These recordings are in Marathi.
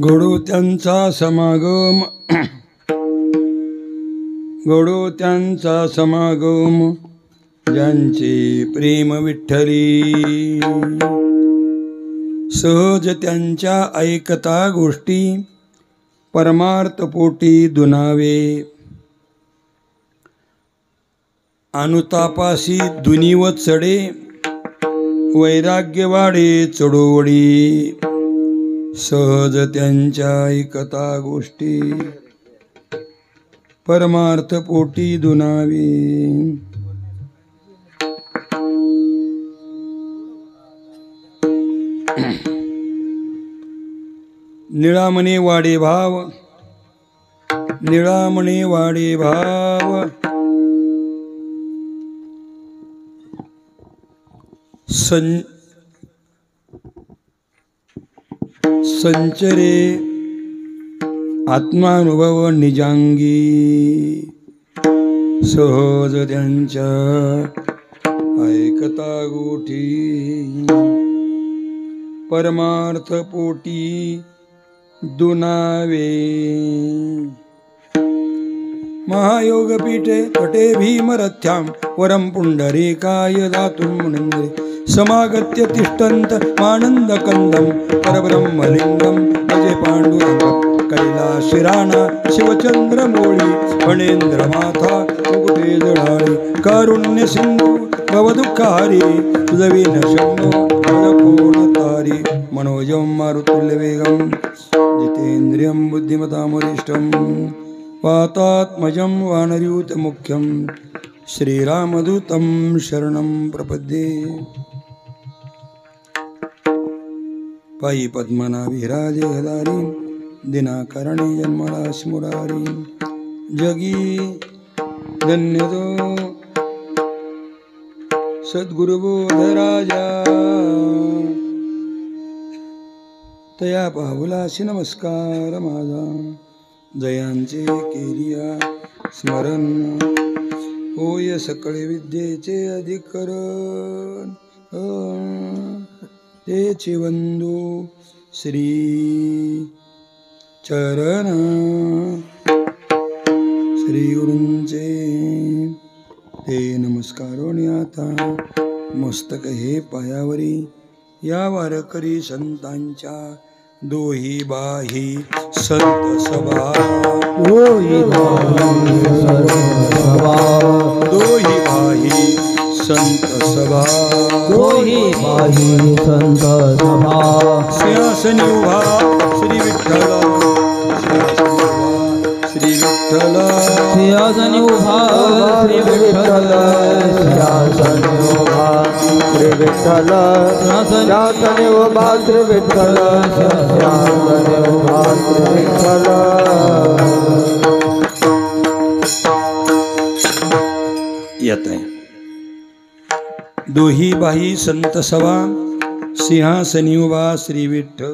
गडोत्यांचा समागम गडोत्यांचा समागम ज्यांचे प्रेम विठ्ठली सहज त्यांच्या ऐकता गोष्टी परमार्थ पोटी दुनावे अनुतापासी दुनीव चढे वैराग्य वाढे चढोवडी सहज त्यांच्या ऐकता गोष्टी परमार्थ पोटी दुनावी निळामणे वाडे भाव निळामणे वाडे भाव संचरे आत्मानुभव निजांगी सहज त्यांच्या ऐकता गोठी परमार्थ पोटी दुनावे महायोगपीठे तटे भीमरथ्यां वरं पुंडरीकाय दातुं मुनिन्द्रे समागत्य तिष्ठन्त मानन्दकन्दं परब्रह्मलिङ्गं भजे पाण्डुरङ्गं कैलाशिराणा शिवचन्द्रमौळी फणेन्द्रमाथा मुकुटे जडाळी कारुण्यसिन्धु भवदुःखहारी तुझविन शम्भो मदकोणतारी मनोजं मारुतुल्यवेगं जितेन्द्रियं बुद्धिमतामुरिष्टं वातात्मजं वानरयूतमुख्यं श्रीरामदूतं शरणं प्रपद्ये पायी पद्मनाभिराजे हदारी दिनाकरणे जन्मराशि मुरारी जगी धन्यतो सद्गुरुबोधराजा तया पाहुलाशी नमस्कार माझा जयांचे केलिया स्मरण होय सकळे विद्येचे अधिकरण तेचे वंदू श्री चरण श्री गुरूंचे ते नमस्कारोनी आता मस्तक हे पायावरी या वारकरी संतांच्या दोही बाही संत सभा दोही बाही संत सभा दोही बाही संत सभा सिंहासनी उभा श्री विठ्ठल श्री विठ्ठल सिंहासनी उभा श्री विठ्ठल सिंहासनी उभा श्री विठ्ठल सिंहासनी उभा श्री विठ्ठल सिंहासनी उभा श्री विठ्ठल येत आहे दोही बाही संत सभा सिंहासनी उभा श्री विठ्ठल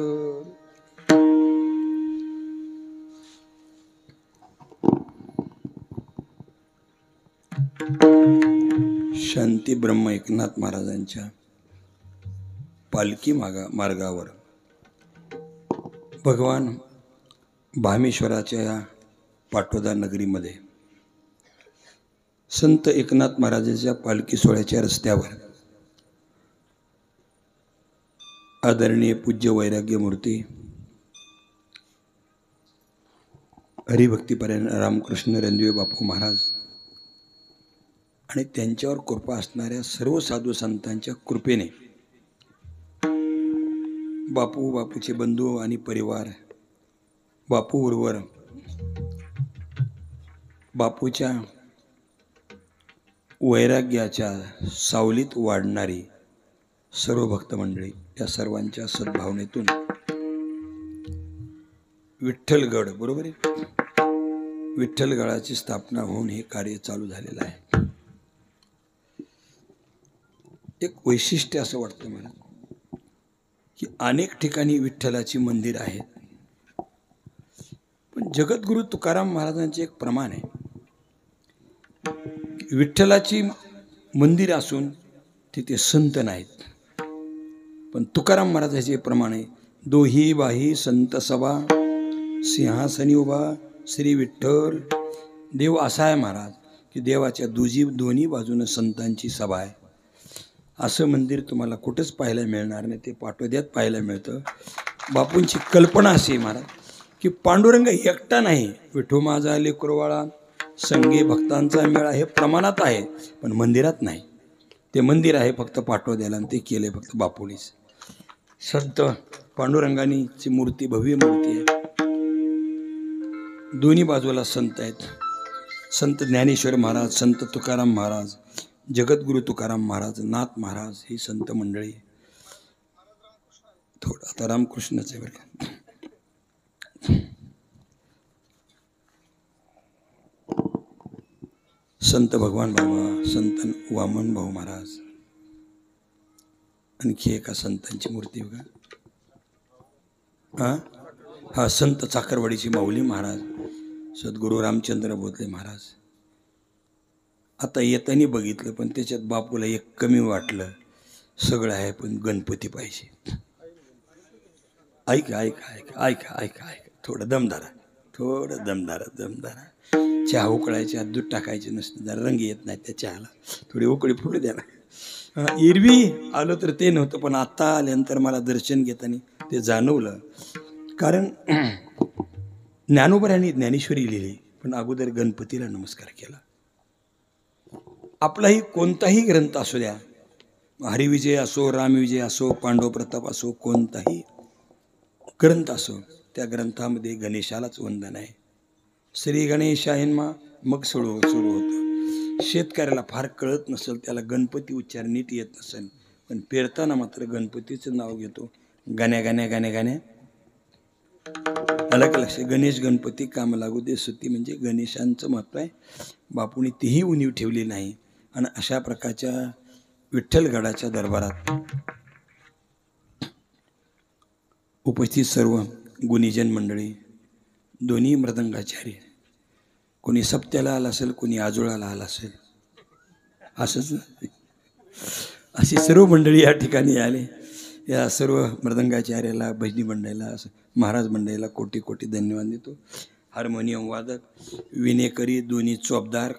शांती ब्रह्म एकनाथ महाराजांच्या पालखी मार्गावर भगवान भामेश्वराच्या या पाटोदा नगरीमध्ये संत एकनाथ महाराजांच्या पालखी सोहळ्याच्या रस्त्यावर आदरणीय पूज्य वैराग्य मूर्ती हरिभक्तीपरायण रामकृष्ण रणदिवे बापू महाराज आणि त्यांच्यावर कृपा असणाऱ्या सर्व साधू संतांच्या कृपेने बापूचे बंधू आणि परिवार बापूबरोबर बापूच्या वैराग्याच्या सावलीत वाढणारी सर्व भक्त मंडळी या सर्वांच्या सद्भावनेतून विठ्ठलगड बरोबर आहे विठ्ठलगडाची स्थापना होऊन हे कार्य चालू झालेलं आहे। एक वैशिष्ट्य असं वाटतं मला की अनेक ठिकाणी विठ्ठलाची मंदिर आहेत पण जगद्गुरु तुकाराम महाराजांचे एक प्रमाण आहे विठ्ठलाची मंदिर असून तिथे संत नाहीत पण तुकाराम महाराजांचे प्रमाण आहे दोही बाही संत सभा सिंहासनी उभा श्री विठ्ठल देव असा आहे महाराज की देवाच्या दोन्ही बाजूने संतांची सभा आहे। असं मंदिर तुम्हाला कुठंच पाहायला मिळणार नाही ते पाटोद्यात पाहायला मिळतं। बापूंची कल्पना अशी महाराज की पांडुरंग एकटा नाही विठू माझा लेकरवाळा संगे भक्तांचा मेळा हे प्रमाणात आहे पण मंदिरात नाही ते मंदिर आहे फक्त पाटोद्याला आणि ते केले फक्त बापूनीच। संत पांडुरंगाची मूर्ती भव्य मूर्ती आहे दोन्ही बाजूला संत आहेत संत ज्ञानेश्वर महाराज संत तुकाराम महाराज जगद्गुरु तुकाराम महाराज नाथ महाराज ही संत मंडळी थोडं आता रामकृष्णाचे बरं संत भगवान बाबा संत वामन भाऊ महाराज आणखी एका संतांची मूर्ती बघा हा संत चाकरवाडीची माऊली महाराज सद्गुरू रामचंद्र बोधले महाराज। आता येताना बघितलं पण त्याच्यात बापूला एक कमी वाटलं सगळं आहे पण गणपती पाहिजे। ऐका ऐका ऐका ऐका ऐका ऐका थोडं दमदारा चहा उकळायच्या दूध टाकायचे नसतं जरा रंग येत नाही त्या चहाला थोडी उकळी फुटू द्या ना। एरवी आलो तर ते नव्हतं पण आत्ता आल्यानंतर मला दर्शन घेताना ते जाणवलं कारण ज्ञानोबरांनी ज्ञानेश्वरी लिहिली पण अगोदर गणपतीला नमस्कार केला। आपलाही कोणताही ग्रंथ असू द्या हरिविजय असो रामविजय असो पांडव प्रताप असो कोणताही ग्रंथ असो त्या ग्रंथामध्ये गणेशालाच वंदन आहे। श्री गणेशायनमा मग सुरू होतं। शेतकऱ्याला फार कळत नसेल त्याला गणपती उच्चार नीट येत नसेल पण पेरताना मात्र गणपतीचं नाव घेतो गाण्या गाण्या गाण्या गाण्या अलग लक्ष गणेश गणपती काम लागू दे सुती म्हणजे गणेशांचं महत्त्व आहे। बापूने तीही उणीव ठेवली नाही आणि अशा प्रकारच्या विठ्ठलगडाच्या दरबारात उपस्थित सर्व गुणीजन मंडळी दोन्ही मृदंगाचार्य कोणी सप्त्याला आला असेल कोणी आजोळाला आला असेल असंच अशी सर्व मंडळी या ठिकाणी आले। या सर्व मृदंगाचार्याला भजनी मंडळीला महाराज मंडळीला कोटी कोटी धन्यवाद देतो। हार्मोनियम वादक विनेकरी दोन्ही चोपदार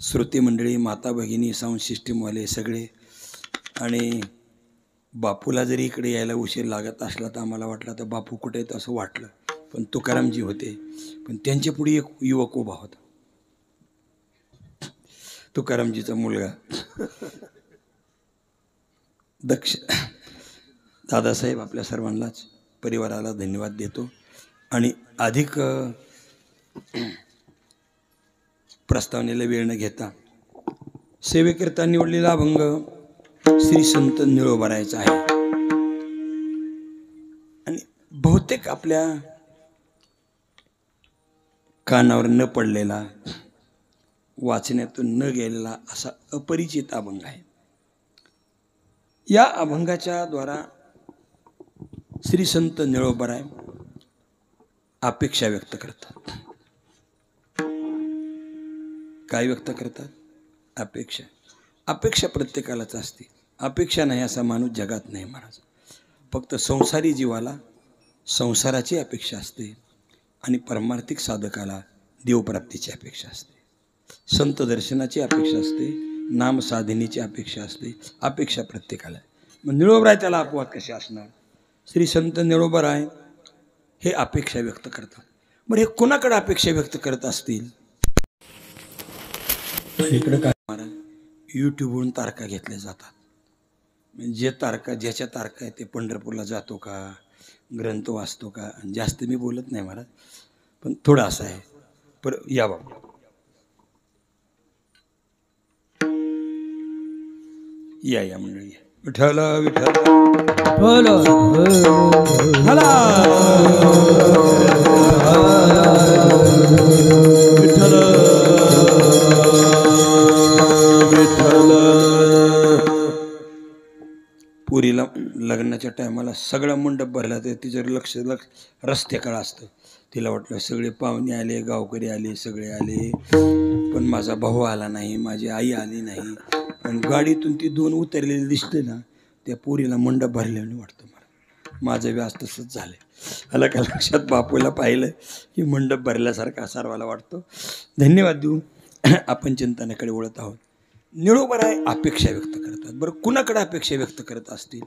श्रोते मंडळी माता भगिनी साऊंड सिस्टीमवाले सगळे आणि बापूला जरी इकडे यायला उशीर लागत असला तर आम्हाला वाटलं तर बापू कुठे आहेत असं वाटलं पण तुकारामजी होते पण त्यांच्या पुढे एक युवक उभा होता तुकारामजीचा मुलगा दक्ष दादासाहेब आपल्या सर्वांनाच परिवाराला धन्यवाद देतो आणि अधिक प्रस्तावनेला वेळ न घेता सेवेकरिता निवडलेला अभंग श्री संत निळोबारायचा आहे आणि बहुतेक आपल्या कानावर न पडलेला वाचण्यातून न गेलेला असा अपरिचित अभंग आहे। या अभंगाच्या द्वारा श्री संत निळोबाराय अपेक्षा व्यक्त करतात। काय व्यक्त करतात? अपेक्षा। अपेक्षा प्रत्येकालाच असते, अपेक्षा नाही असा माणूस जगात नाही महाराज। फक्त संसारी जीवाला संसाराची अपेक्षा असते आणि परमार्थिक साधकाला देवप्राप्तीची अपेक्षा असते. संत दर्शनाची अपेक्षा असते, नाम साधनेची अपेक्षा असते. अपेक्षा प्रत्येकाला. मग निळोबराय त्याला अपवाद कसे असणार? श्री संत निळोबराय हे अपेक्षा व्यक्त करतात. बरं हे कोणाकडे अपेक्षा व्यक्त करत असतील? इकडे काय महाराज यूट्यूबवरून तारखा घेतल्या जातात. जे तारखा ज्याच्या तारखा आहे ते पंढरपूरला जातो का, ग्रंथ वाचतो का? जास्त मी बोलत नाही महाराज, पण थोडं असं आहे. पर या बाबा या मंडळी विठ्ठल विठ्ठल पुरीला लग्नाच्या टायमाला सगळा मंडप भरला तर तिचं लक्ष रस्त्याकडे असतं. तिला वाटलं सगळे पाहुणे आले, गावकरी आले, सगळे आले, पण माझा भाऊ आला नाही, माझी आई आली नाही. आणि गाडीतून ती दोन उतरलेली दिसते ना, त्या पोरीला मंडप भरल्याने वाटतं. मला माझं व्यास तसंच झालं. आला का लक्षात? बापूला पाहिलं की मंडप भरल्यासारखा सर्वाला वाटतो. धन्यवाद देऊ आपण चिंतनाकडे वळत आहोत. निळोबराय अपेक्षा व्यक्त करतात. बरं कुणाकडे अपेक्षा व्यक्त करत असतील?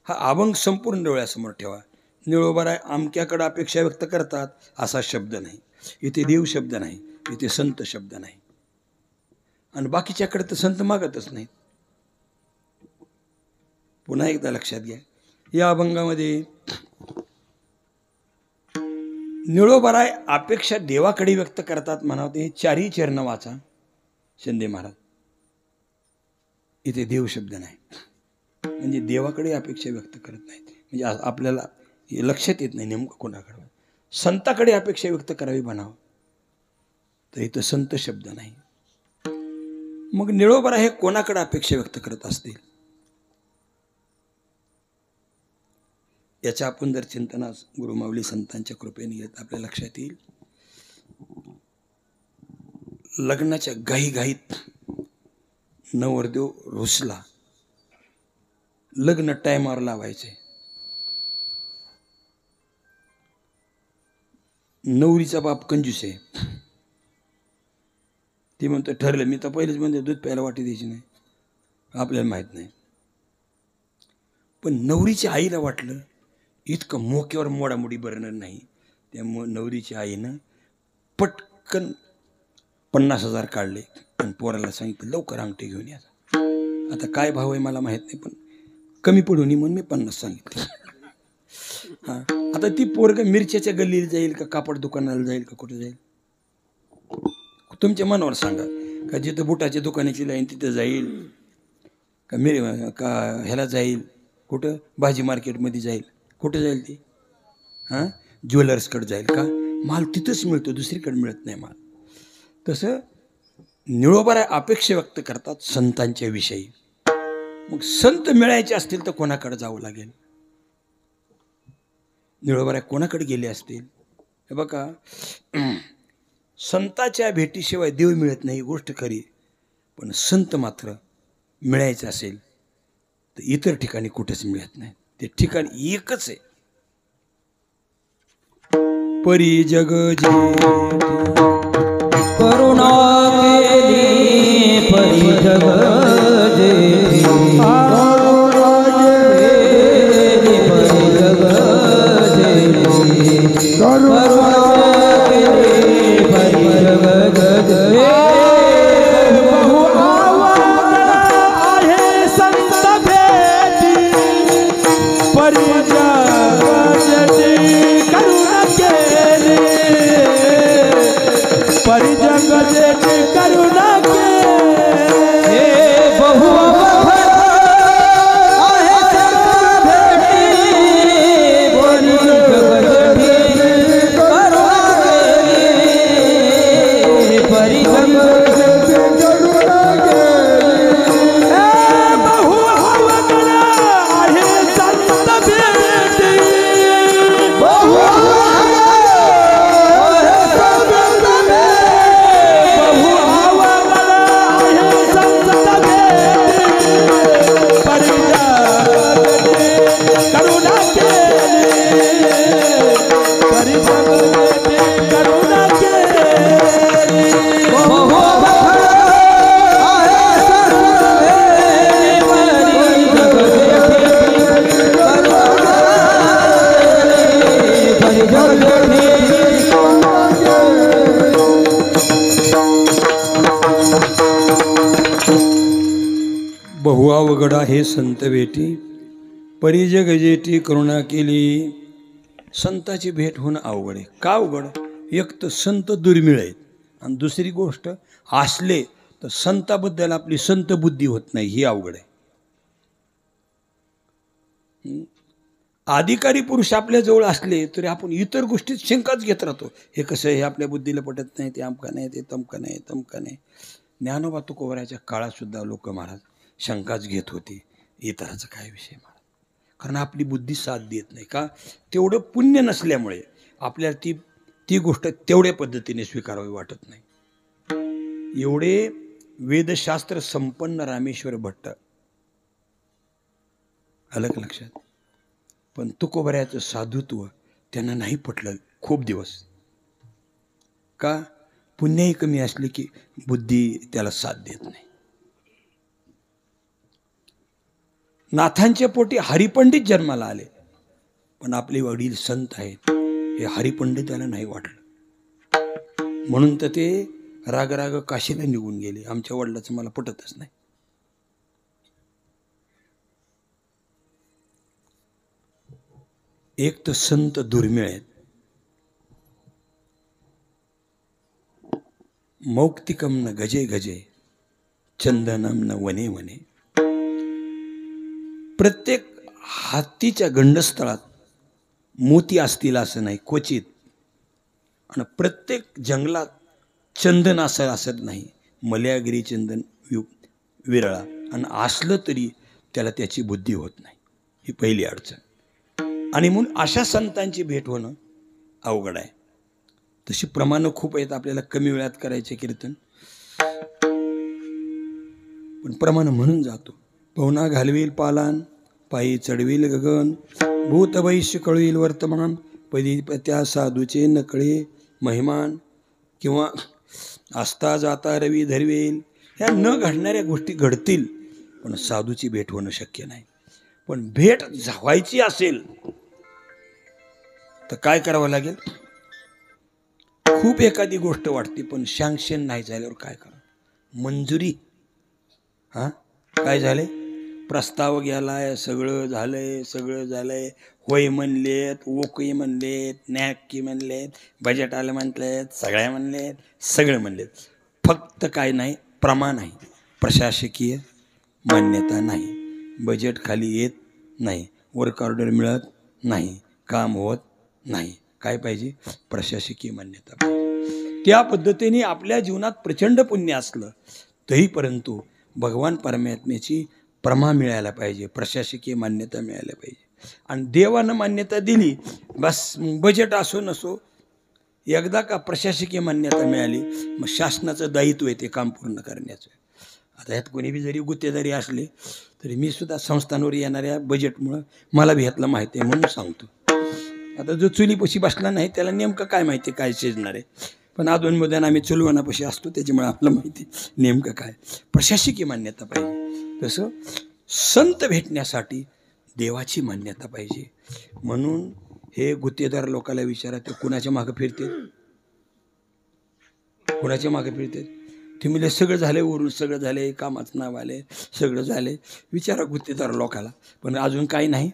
हा अभंग संपूर्ण डोळ्यासमोर ठेवा. निळोबराय अमक्याकडे अपेक्षा व्यक्त करतात असा शब्द नाही. इथे देव शब्द नाही, इथे संत शब्द नाही. आणि बाकीच्याकडे तर संत मागतच नाहीत. पुन्हा एकदा लक्षात घ्या, या अभंगामध्ये निळोबराय अपेक्षा देवाकडे व्यक्त करतात म्हणावते. हे चारही चरण वाचा शिंदे महाराज. इथे देव शब्द नाही, म्हणजे देवाकडे अपेक्षा व्यक्त करत नाहीत. म्हणजे आपल्याला लक्षात येत नाही नेमकं कोणाकडे. संताकडे अपेक्षा व्यक्त करावी म्हणावं तर इथं संत शब्द नाही. मग निळोबराय हे कोणाकडे अपेक्षा व्यक्त करत असतील? याच्या आपण जर चिंतनास गुरुमाऊली संतांच्या कृपेने येत आपल्या लक्षात येईल. लग्नाच्या घाईघाईत नवरदेव रुसला, लग्न टायमावर लावायचे. नवरीचा बाप कंजूस आहे. ती म्हणतो ठरलं, मी तर पहिलेच म्हणते दूध प्यायला वाटी द्यायची नाही, आपल्याला माहीत नाही. पण नवरीच्या आईला वाटलं इतकं मोक्यावर मोडामोडी भरणार नाही. त्यामुळे नवरीच्या आईनं पटकन 50,000 काढले आणि पोराला सांगितलं लवकर अंगठी घेऊन या. आता काय भाव आहे मला माहीत नाही, पण कमी पडून म्हणून मी 50 सांगितले. हां, आता ती पोरग मिरच्याच्या गल्लीला जाईल का कापड दुकानाला जाईल का कुठे जाईल? तुमच्या मनावर सांगा. का जिथं बुटाच्या दुकानाची लाईन तिथं जाईल का का ह्याला जाईल, कुठं भाजी मार्केटमध्ये जाईल, कुठं जाईल ती? हां, ज्वेलर्सकडे जाईल का? माल तिथंच मिळतो, दुसरीकडे मिळत नाही माल. तसं निळोबराय अपेक्षा व्यक्त करतात संतांच्या विषयी. मग संत मिळायचे असतील तर कोणाकडे जावं लागेल? निळोबराय कोणाकडे गेले असतील? हे बघा, संताच्या भेटीशिवाय देव मिळत नाही, गोष्ट खरी. पण संत मात्र मिळायचं असेल तर इतर ठिकाणी कुठेच मिळत नाही. ते ठिकाण एकच आहे. परी जग करुणा केली परी जग अवघडा हे संत भेटी, परिजग जेटी करुणा केली. संताची भेट होणं अवघड आहे. का अवघड? एक तर संत दुर्मिळ आहेत, आणि दुसरी गोष्ट असले तर संताबद्दल आपली संत बुद्धी होत नाही, ही अवघड आहे. अधिकारी पुरुष आपल्या जवळ असले तरी आपण इतर गोष्टीत शंकाच घेत राहतो. हे कसं, हे आपल्या बुद्धीला पटत नाही, ते अमका नाही, ते तमका नाही, तमका नाही. ज्ञानोबा तुकोबराच्या काळात सुद्धा लोक महाराज शंकाच घेत होते, इतराचा काय विषय महाराज, कारण आपली बुद्धी साथ देत नाही. का? तेवढं पुण्य नसल्यामुळे आपल्याला ती गोष्ट तेवढ्या पद्धतीने स्वीकारावी वाटत नाही. एवढे वेदशास्त्र संपन्न रामेश्वर भट्ट, आलं का लक्षात? पण तुकोबऱ्याचं साधुत्व त्यांना नाही पटलं खूप दिवस. का? पुण्यही कमी असले की बुद्धी त्याला साथ देत नाही. नाथांच्या पोटी हरिपंडित जन्माला आले, पण आपले वडील संत आहेत हे हरिपंडिताला नाही वाटलं, म्हणून तर ते राग काशीला निघून गेले. आमच्या वडिलाचं मला पटतच नाही. एक तर संत दुर्मिळ आहेत. मौक्तिकम न गजे गजे चंदनम न वने वने. प्रत्येक हत्तीच्या गंडस्थळात मोती असतील असं नाही, क्वचित. आणि प्रत्येक जंगलात चंदन असत नाही, मलयागिरी चंदन विरळा. आणि असलं तरी त्याला त्याची बुद्धी होत नाही, ही पहिली अडचण. आणि म्हणून अशा संतांची भेट होणं अवघड आहे. तशी प्रमाणं खूप आहेत, आपल्याला कमी वेळात करायचे कीर्तन, पण प्रमाण म्हणून जातो. पवना घालवील पालान, पायी चढवील गगन, भूत भविष्य कळविल वर्तमान, पदी त्या साधूचे नकळे महिमान, किंवा असता जाता रवी धरवेल. ह्या न घडणाऱ्या गोष्टी घडतील, पण साधूची भेट होणं शक्य नाही. पण भेट व्हायची असेल तर काय करावं लागेल? खूप एखादी गोष्ट वाटते पण सँक्शन नाही झाल्यावर काय करा? मंजुरी. काय झाले? प्रस्ताव गेलाय, सगळं झालंय, होय म्हणलेत, ओके म्हणलेत, नॅकी म्हणलेत, बजेट आलं म्हणलेत, सगळ्या म्हणलेत, सगळं म्हणलेत. फक्त काय नाही? प्रमाण आहे, प्रशासकीय मान्यता नाही, बजेट खाली येत नाही, वर्क ऑर्डर मिळत नाही, काम होत नाही. काय पाहिजे? प्रशासकीय मान्यता पाहिजे. त्या पद्धतीने आपल्या जीवनात प्रचंड पुण्य असलं तरी परंतु भगवान परमात्म्याची प्रमा मिळायला पाहिजे, प्रशासकीय मान्यता मिळायला पाहिजे. आणि देवानं मान्यता दिली बस, बजेट असो नसो, एकदा का प्रशासकीय मान्यता मिळाली मग शासनाचं दायित्व आहे ते काम पूर्ण करण्याचं. आता ह्यात कोणी बी जरी गुत्तेदारी असले तरी मी सुद्धा संस्थांवर येणाऱ्या बजेटमुळं मला बी ह्यातलं माहिती आहे म्हणून सांगतो. आता जो चुलीपाशी बसला नाही त्याला नेमकं काय माहिती काय शिजणार आहे, पण अधूनमधून आम्ही चुलवणापाशी असतो त्याच्यामुळे आपलं माहिती नेमकं काय. प्रशासकीय मान्यता पाहिजे. तसं संत भेटण्यासाठी देवाची मान्यता पाहिजे. म्हणून हे गुत्तेदार लोकांना विचारा, ते कुणाच्या मागं फिरते? कुणाच्या मागं फिरते? ते म्हणजे सगळं झालं, वरून सगळं झाले, कामाचं नाव आले, सगळं झाले. विचारा गुत्तेदार लोकाला, पण अजून काही नाही,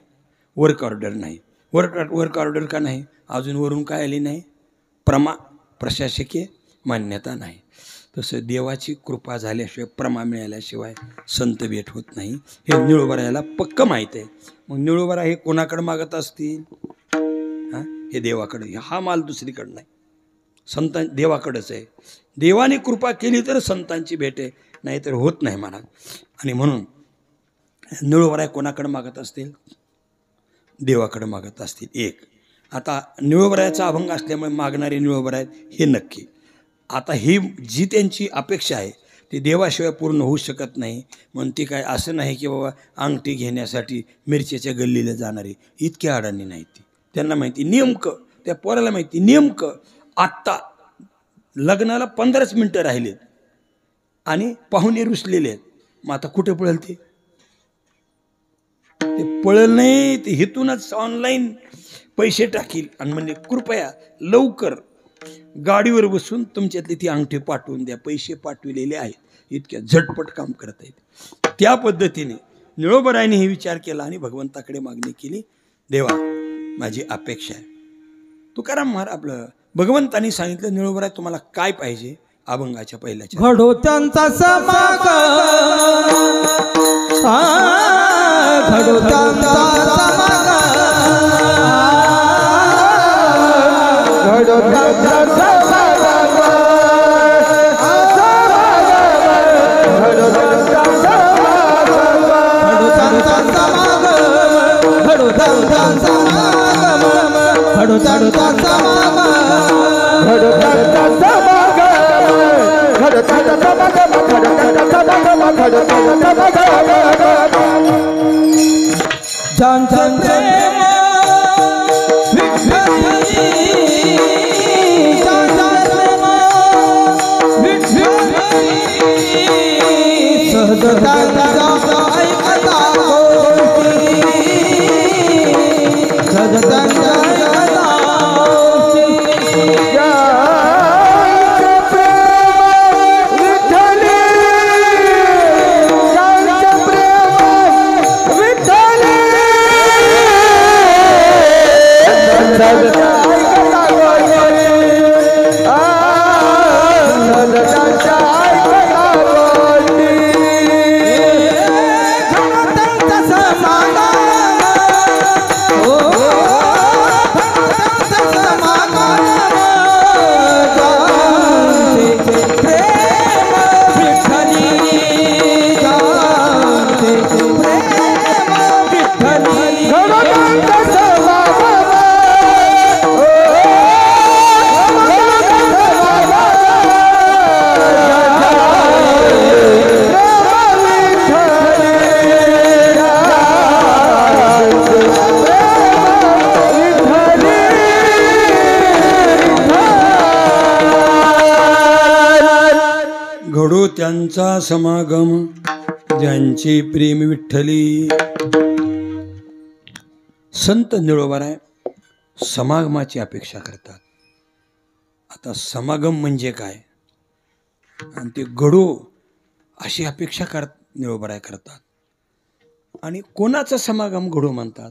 वर्क ऑर्डर नाही. वर्क ऑर्डर का नाही? अजून वरून काय आली नाही? प्रशासकीय मान्यता नाही. तसं देवाची कृपा झाल्याशिवाय, प्रमा मिळाल्याशिवाय संत भेट होत नाही. हे निळोबरायाला पक्क माहीत आहे. मग निळोबरा हे कोणाकडे मागत असतील? हे देवाकडे. हा माल दुसरीकडे नाही, संतां देवाकडेच आहे. देवाने कृपा केली तर संतांची भेट आहे, नाहीतर होत नाही महाराज. आणि म्हणून निळोबराय कोणाकडे मागत असतील? देवाकडे मागत असतील. एक, आता निळोबरायाचा अभंग असल्यामुळे मागणारे निळोबराय हे नक्की. आता ही जी त्यांची अपेक्षा आहे ती देवाशिवाय पूर्ण होऊ शकत नाही. म्हणून ती काय असं नाही की बाबा अंगठी घेण्यासाठी मिरच्याच्या गल्लीला जाणारे इतक्या अडाणी नाही. ती त्यांना माहिती नेमकं, त्या पोराला माहिती नेमकं आत्ता लग्नाला 15च मिनटं राहिलेत आणि पाहुणे रुसलेले आहेत. मग आता कुठे पळेल ते पळेल नाही. ते हिथूनच ऑनलाईन पैसे टाकील आणि म्हणजे कृपया लवकर गाडीवर बसून तुमच्यातली ती अंगठी पाठवून द्या. पैसे पाठविलेले आहेत, इतक्या झटपट काम करता येते. त्या पद्धतीने निळोबरायने विचार केला आणि भगवंताकडे मागणी केली, देवा माझी अपेक्षा आहे. तुकाराम महाराज आपलं भगवंतानी सांगितलं, निळोबराय तुम्हाला काय पाहिजे? अभंगाच्या पहिल्याच्या घडो त्यांचा समाग, घडो त्यांचा समाग, घडो त्यांचा समाग, घडो त्यांचा समाग, घडो त्यांचा समाग, घडो त्यांचा समाग, घडो त्यांचा समाग, घडो त्यांचा समाग, घडो त्यांचा समाग, घडो त्यांचा समाग, घडो त्यांचा समाग. ज्यांचं प्रेम विठ्ठली, ज्यांचं प्रेम विठ्ठली, सहज त्यांचा ऐकता गोष्टी, सहज त्यांचा ऐकता गोष्टी. घडो त्यांचा समागम, ज्यांचे प्रेम विठ्ठली. संत निळोबराय समागमाची अपेक्षा करतात. आता समागम म्हणजे काय आणि ते घडो अशी अपेक्षा निळोबराय करतात. आणि कोणाचा समागम घडो म्हणतात?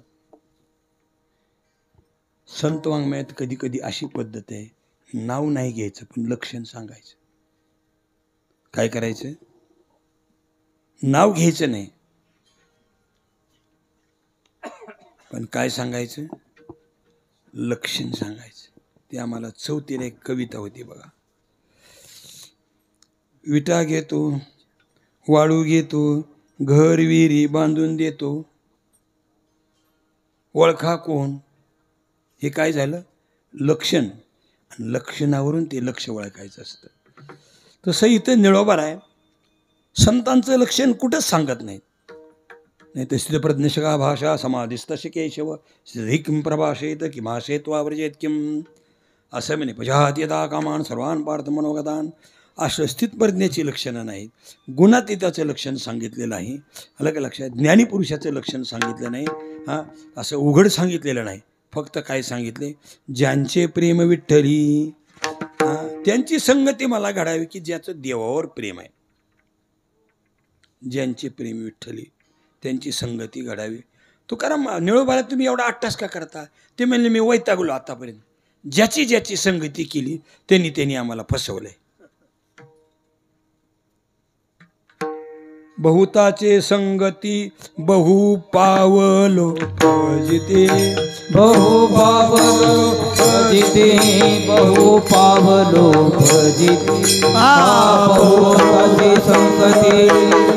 संत वाङ्मयात कधी कधी अशी पद्धत आहे, नाव नाही घ्यायचं पण लक्षण सांगायचं. काय करायचं? नाव घ्यायचं नाही पण काय सांगायचं? लक्षण सांगायचं. ते आम्हाला चौथीला एक कविता होती बघा. विटा घेतो, वाळू घेतो, घर विहिरी बांधून देतो, ओळखा कोण? हे काय झालं? लक्षण. आणि लक्षणावरून ते लक्ष ओळखायचं असतं. तसं इथं निळोबराय संतांचं लक्षण कुठंच सांगत नाहीत. नाही तर स्थितप्रज्ञशका भाषा समाधिस्त केशव स्थिती किं प्रभाषेत किमाशेत वावर्जेत किम असं म्हणे. पजात यदा कामान सर्वान पार्थ मनोगतान. असं स्थितप्रज्ञेची लक्षणं नाहीत. गुणातीताचं लक्षण सांगितलेलं आहे. अलग लक्षात ज्ञानीपुरुषाचं लक्षण सांगितलं नाही. हां, असं उघड सांगितलेलं नाही. फक्त काय सांगितले? ज्यांचे प्रेम विठ्ठली, त्यांची संगती मला घडावी की ज्याचं देवावर प्रेम आहे. ज्यांचे प्रेम विठ्ठली त्यांची संगती घडावी. तुकाराम निळोबाला तुम्ही एवढा अट्टास का करता? ते म्हणले मी वैतागलो आतापर्यंत. ज्याची ज्याची संगती केली त्यांनी आम्हाला फसवलंय. बहुताचे संगती बहु पावलो भजिते, बहु पावलो भजिते, बहु पावलो भजिते. बहुताची संगती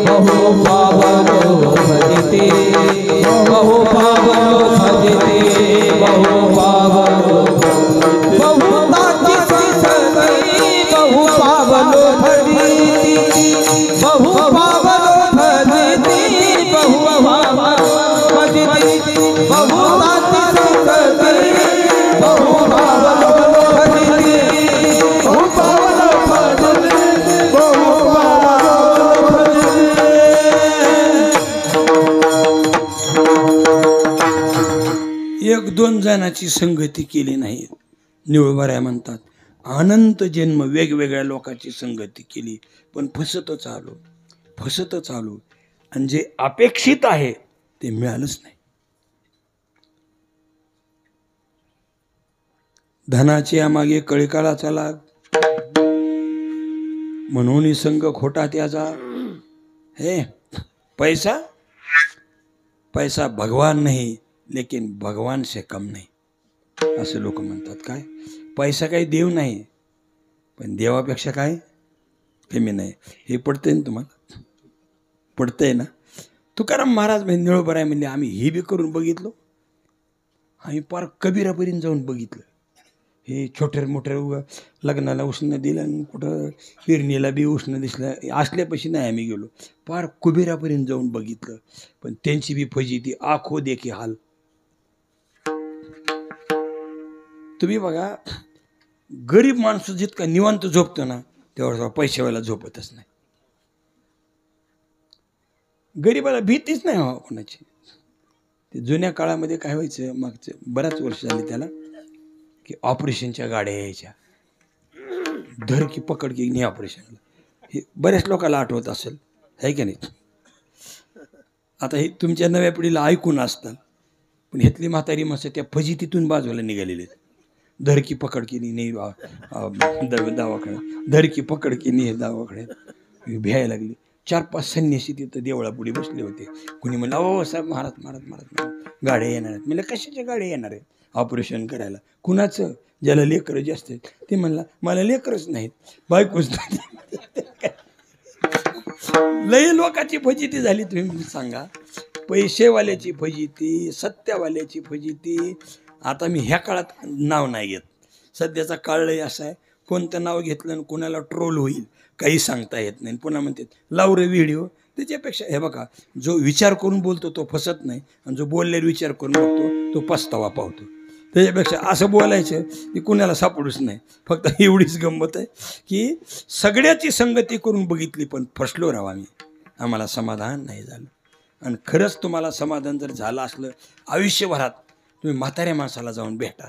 बहु पावलो भजिते, बहु पावलो भजिते, बहु पावलो. बहुताची संगती बहु पावलो भजिते, बहु पावलो भजिते, बहु पावलो भजिते, बहुताची संगती बहु पावलो भजिते, बहु पावलो भजिते, बहु पावलो भजिते. एक दोन जणांची संगती केली नाही. निळोबराय म्हणतात अनंत जन्म वेगवेगळ्या लोकांची संगती केली पण फसतच आलो. आणि जे अपेक्षित आहे ते मिळालंच नाही. धनाच्या मागे कळिकाळाचा लाग, म्हणून संग खोटा त्याचा. हे पैसा, पैसा भगवान नहीं लेकिन भगवान से कम नहीं, असे लोक म्हणतात. काय पैसा काही देव नाही, पण देवापेक्षा काय कमी नाही. हे पडतंय ना तुम्हाला? पडतंय ना? तुकाराम महाराज म्हणजे निळोबर आहे म्हणजे आम्ही हे बी करून बघितलो, आम्ही पार कबीरापर्यंत जाऊन बघितलं. हे छोटे मोठे लग्नाला उष्ण दिलं आणि कुठं पेरणीला बी उष्ण दिसलं असल्यापाशी नाही आम्ही गेलो, पार कुबेरापर्यंत जाऊन बघितलं. पण त्यांची बी फजिती आखो देखी हाल. तुम्ही बघा, गरीब माणूस जितका निवांत झोपतो ना तेवढा पैशावाला झोपतच नाही. गरीबाला भीतीच नाही हो कोणाची. ते जुन्या काळामध्ये काय व्हायचं, मागचं बऱ्याच वर्ष झाले त्याला, की ऑपरेशनच्या गाड्या यायच्या, धर की पकड की नाही ऑपरेशनला. हे बऱ्याच लोकांना आठवत असेल, आहे की नाही? आता हे तुमच्या नव्या पिढीला ऐकून असतात, पण ह्यातली म्हातारी माणसं त्या फजितीतून बाजूला निघालेली आहेत. धर की पकड की नाही दवाखान्यात, धर की पकड की नाही दवाखान्यात भ्यायला लागली. 4-5 संन्यासी तिथं देवळापुढे बसले होते. कुणी म्हणलं अहो साहेब महाराज महाराज महाराज गाड्या येणार आहेत. म्हणलं कशाच्या गाड्या येणार आहेत ऑपरेशन करायला? कुणाचं? ज्याला लेकरं जास्त आहेत. ते म्हणला मला लेकरच नाहीत, बायकोच नाही. लय लोकांची फजिती झाली. तुम्ही सांगा, पैसेवाल्याची फजिती, सत्यावाल्याची फजिती. आता मी ह्या काळात नाव नाही घेत, सध्याचा काळ लय असा आहे, कोणतं नाव घेतलं आणि कोणाला ट्रोल होईल काही सांगता येत नाही. पुन्हा म्हणतात लाव रे व्हिडिओ. त्याच्यापेक्षा हे बघा, जो विचार करून बोलतो तो फसत नाही, आणि जो बोलल्यावर विचार करून बघतो तो पस्तावा पावतो. त्याच्यापेक्षा असं बोलायचं की कुणाला सापडूच नाही. फक्त एवढीच गंमत आहे की सगळ्याची संगती करून बघितली पण फसलो राव आम्ही, आम्हाला समाधान नाही झालं. आणि खरंच तुम्हाला समाधान जर झालं असलं आयुष्यभरात, तुम्ही म्हाताऱ्या माणसाला जाऊन भेटा.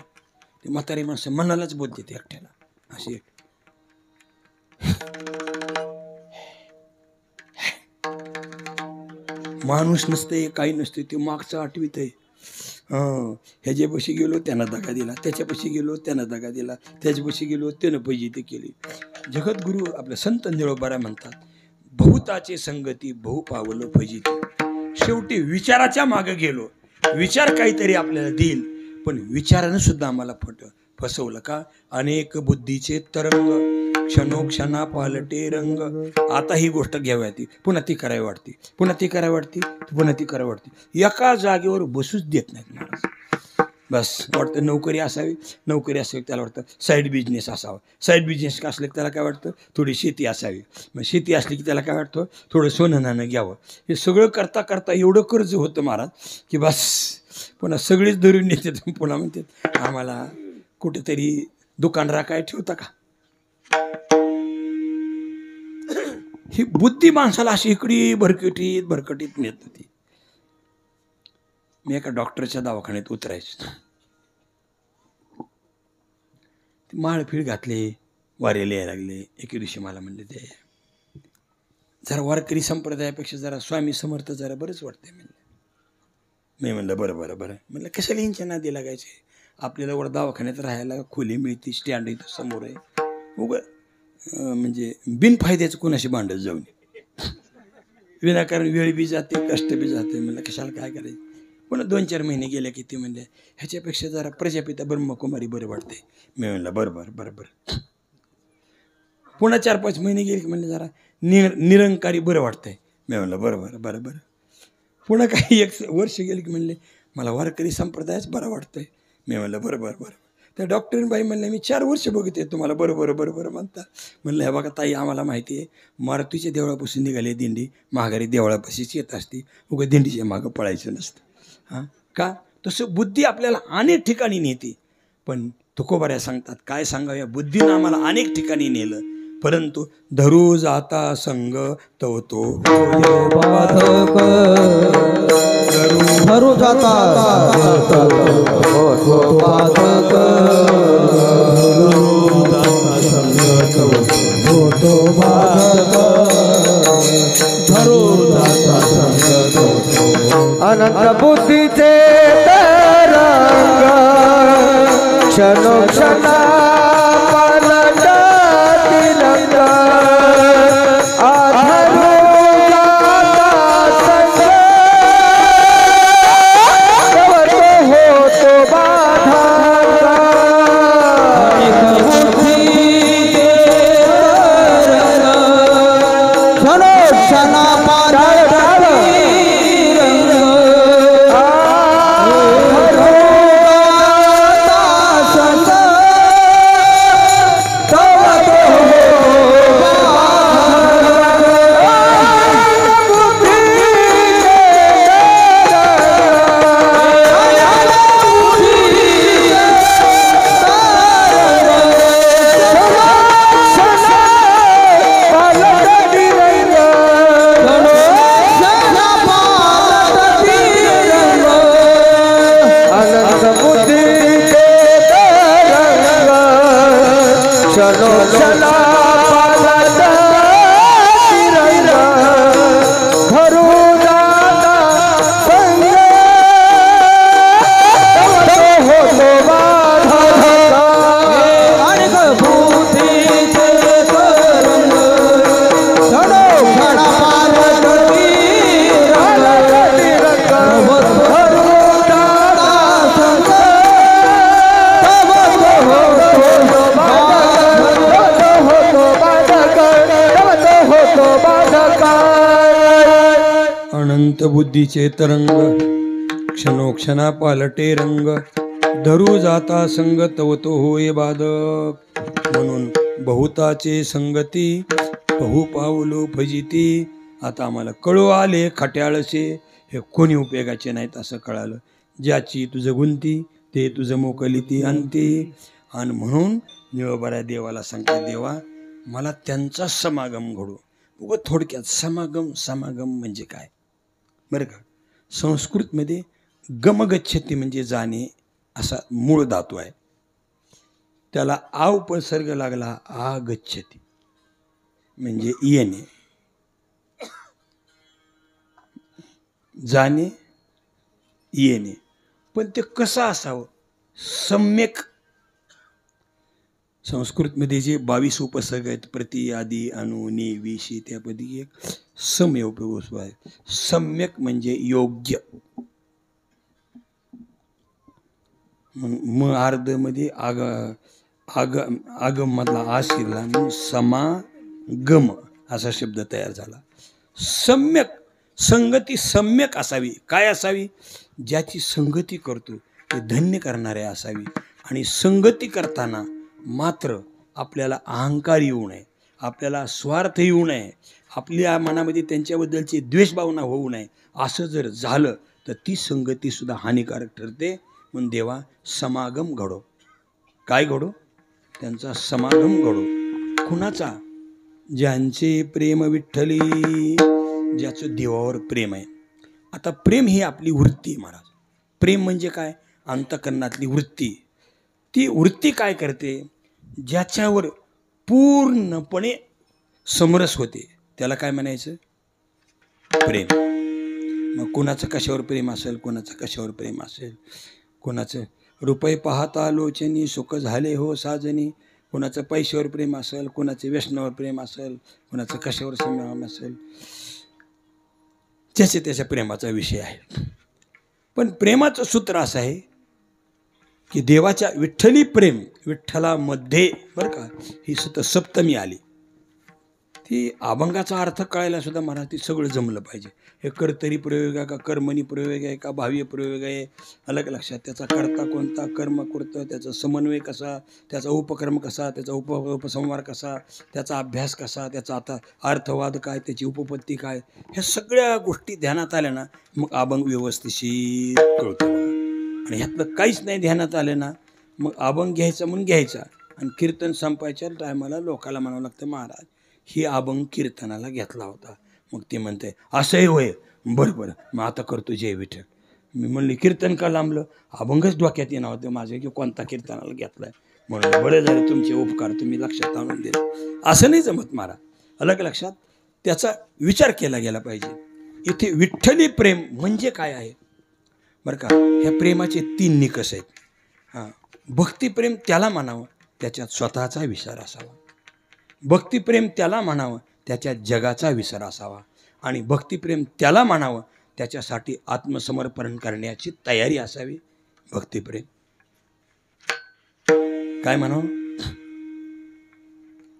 ते म्हातारी माणसं मनालाच बोलते ते एकट्याला अशी. माणूस नसते, काही नसते, ते मागचं आठवीत आहे. ह्याच्यापाशी गेलो त्यानं दगा दिला, त्याच्यापाशी गेलो त्यानं दगा दिला, त्याच्यापाशी गेलो त्यानं फजिती केली. जगद्गुरू आपले संत निळोबारा म्हणतात, बहुताचे संगती बहु पावलं फजिती. शेवटी विचाराच्या मागे गेलो, विचार काहीतरी आपल्याला देईल, पण विचारानं सुद्धा आम्हाला फसवलं का? अनेक बुद्धीचे तरंग, क्षणोक्षणा पालटे रंग. आता ही गोष्ट घ्यावी ती पुन्हा ती करावी वाटते, पुन्हा ती करावी वाटते, पुन्हा ती करावी वाटते. एका जागेवर बसूच देत नाहीत महाराज. बस वाटतं नोकरी असावी, नोकरी असावी त्याला वाटतं साईड बिझनेस असावा, साईड बिझनेस का असलं की त्याला काय वाटतं थोडी शेती असावी, मग शेती असली की त्याला काय वाटतं थोडं सोनं नाणं घ्यावं. हे सगळं करता करता एवढं कर्ज होतं महाराज की बस पुन्हा सगळेच धरून येतात. पुन्हा म्हणतात आम्हाला कुठेतरी दुकान राखाय ठेवता का? ही बुद्धी माणसाला अशी इकडे भरकटीत नेत होती. मी एका डॉक्टरच्या दवाखान्यात उतरायचो, माळफीळ घातले, वारेले यायला लागले. एके दिवशी मला म्हणले ते जरा वारकरी संप्रदायापेक्षा जरा स्वामी समर्थ जरा बरंच वाटतंय म्हणलं. मी म्हणलं बरं बरं बरं. म्हणलं कशाला यांच्या नादी लागायचे, आपल्याला वर दवाखान्यात राहायला खोली मिळते, स्टँड इथं समोर आहे, उगं म्हणजे बिनफायद्याचं कोणाशी भांडत जाऊन विनाकारण वेळ बी जाते, कष्ट बी जाते. म्हणलं कशाला काय करायचं. पुन्हा 2-4 महिने गेले की ते म्हणले ह्याच्यापेक्षा जरा प्रजापिता ब्रह्मकुमारी बरं वाटते. मी म्हणलं बरं बरं बरं बरं. पुन्हा 4-5 महिने गेले की म्हणले जरा निरंकारी बरं वाटतंय. मी म्हणलं बरं बरं बरं बरं. पुन्हा काही 1 वर्ष गेले की म्हणले मला वारकरी संप्रदायच बरं वाटतंय. मी म्हणलं बरं बरं बरं. त्या डॉक्टरीनबाई म्हणले मी 4 वर्ष बघते तुम्हाला बरं बरं बरं बरं म्हणता. म्हणलं हे बघा ताई, आम्हाला माहिती आहे मारुतीच्या देवळापासून निघाले दिंडी माघारी देवळापाशीच येत असते, उगा दिंडीच्या मागं पळायचं नसतं. हां का? तसं बुद्धी आपल्याला अनेक ठिकाणी नेते. पण तुकोबाऱ्या सांगतात काय सांगाव्या, बुद्धीनं आम्हाला अनेक ठिकाणी नेलं, परंतु धरू जाता संग तवतो बाधक धरू जाता बाधक धरू जाता संग क्षणोक्षणा पालटाती रंग आधारू गाता संग तवतो होतो बाधा क्षणोक्षणा पालटाती रंग क्षणोक्षणा पालटाती रंग धरू दाता संग तवतो होतो बाधा आणि बुद्धीचे तरंग क्षणोक्षणा पालटती पालटाती रंग धरू दाता संग तवतो होतो अनंत बुद्धीचे तरंग क्षणोक्षणा पालटे रंग धरू जाता संग तवतो होय बाधक म्हणून बहुताचे संगती बहु पावलो फजिती. आता आम्हाला कळू आले खट्याळसे हे कोणी उपयोगाचे नाहीत असं कळालं. ज्याची तुझं गुंती ते तुझं मोकलिती अंती. आणि म्हणून निळोबाऱ्या देवाला सांगते, देवा मला त्यांचा समागम घडू. उगं थोडक्यात समागम म्हणजे काय बरं का. संस्कृतमध्ये गमगच्छती म्हणजे जाणे असा मूळ धातू आहे. त्याला आ उपसर्ग लागला आ गच्छती म्हणजे येणे, जाणे येणे. पण ते कसं असावं, सम्यक. संस्कृतमध्ये जे 22 उपसर्ग आहेत प्रति आदि अनु नि विशी त्यापैकी एक सम उपयोग आहे. सम्यक म्हणजे योग्य. म अर्ध मध्ये आगम मधला आ शिरला म्हणून समागम असा शब्द तयार झाला. सम्यक संगती सम्यक असावी. काय असावी, ज्याची संगती करतो ते धन्य करणारे असावी. आणि संगती करताना मात्र आपल्याला अहंकार येऊ नये, आपल्याला स्वार्थ येऊ नये, आपल्या मनामध्ये त्यांच्याबद्दलची द्वेषभावना होऊ नये. असं जर झालं तर ती संगती सुद्धा हानिकारक ठरते. म्हणून देवा समागम घडो. काय घडो, त्यांचा समागम घडो. कुणाचा, ज्यांचे प्रेम विठ्ठली, ज्याचं देवावर प्रेम आहे. आता प्रेम ही आपली वृत्ती आहे महाराज. प्रेम म्हणजे काय, अंतःकरणातली वृत्ती. ती वृत्ती काय करते, ज्याच्यावर पूर्णपणे समरस होते त्याला काय म्हणायचं, प्रेम. मग कोणाचं कशावर प्रेम असेल, कोणाचं कशावर प्रेम असेल, कोणाचं रुपये पाहता लोचनी सुख झाले हो साजनी, कोणाचं पैशावर प्रेम असेल, कोणाचं व्यसनावर प्रेम असेल, कोणाचं कशावर संयम असेल, त्याच्या प्रेमाचा विषय आहे. पण प्रेमाचं सूत्र असं आहे की देवाच्या विठ्ठली प्रेम, विठ्ठलामध्ये बरं का ही सुद्धा सप्तमी आली. ती अभंगाचा अर्थ कळायला सुद्धा मराठी सगळं जमलं पाहिजे. हे कर्तरी प्रयोग आहे का, कर्मणी प्रयोग आहे का, भाव्य प्रयोग आहे, अलग लक्षात. त्याचा कर्ता कोणता, कर्म कोणतं, त्याचा समन्वय कसा, त्याचा उपक्रम कसा, त्याचा उपसंहार कसा, त्याचा अभ्यास कसा, त्याचा आता अर्थवाद काय, त्याची उपपत्ती काय, ह्या सगळ्या गोष्टी ध्यानात आल्या ना मग अभंग व्यवस्थिशीर कळतो. आणि ह्यातलं काहीच नाही ध्यानात आलं ना मग अभंग घ्यायचा म्हणून घ्यायचा आणि कीर्तन संपायच्या टायमाला लोकाला म्हणावं लागतं, महाराज ही अभंग कीर्तनाला घेतला होता. मग ते म्हणते असंही होय, बरं मग आता करतो जय विठ्ठल. मी म्हणले कीर्तन का लांबलं, अभंगच डोक्यात येणार होतं माझं की कोणता कीर्तनाला घेतलाय. म्हणून बरं झालं तुमचे उपकार तुम्ही लक्षात आणून दिले. असं नाही जमत महाराज, अलग लक्षात त्याचा विचार केला गेला पाहिजे. इथे विठ्ठली प्रेम म्हणजे काय आहे बरं का. ह्या प्रेमाचे 3 निकष आहेत. हां, भक्तिप्रेम त्याला म्हणावं त्याच्यात स्वतःचा विसर असावा. भक्तिप्रेम त्याला म्हणावं त्याच्यात जगाचा विसर असावा. आणि भक्तिप्रेम त्याला म्हणावं त्याच्यासाठी आत्मसमर्पण करण्याची तयारी असावी. भक्तिप्रेम काय म्हणावं.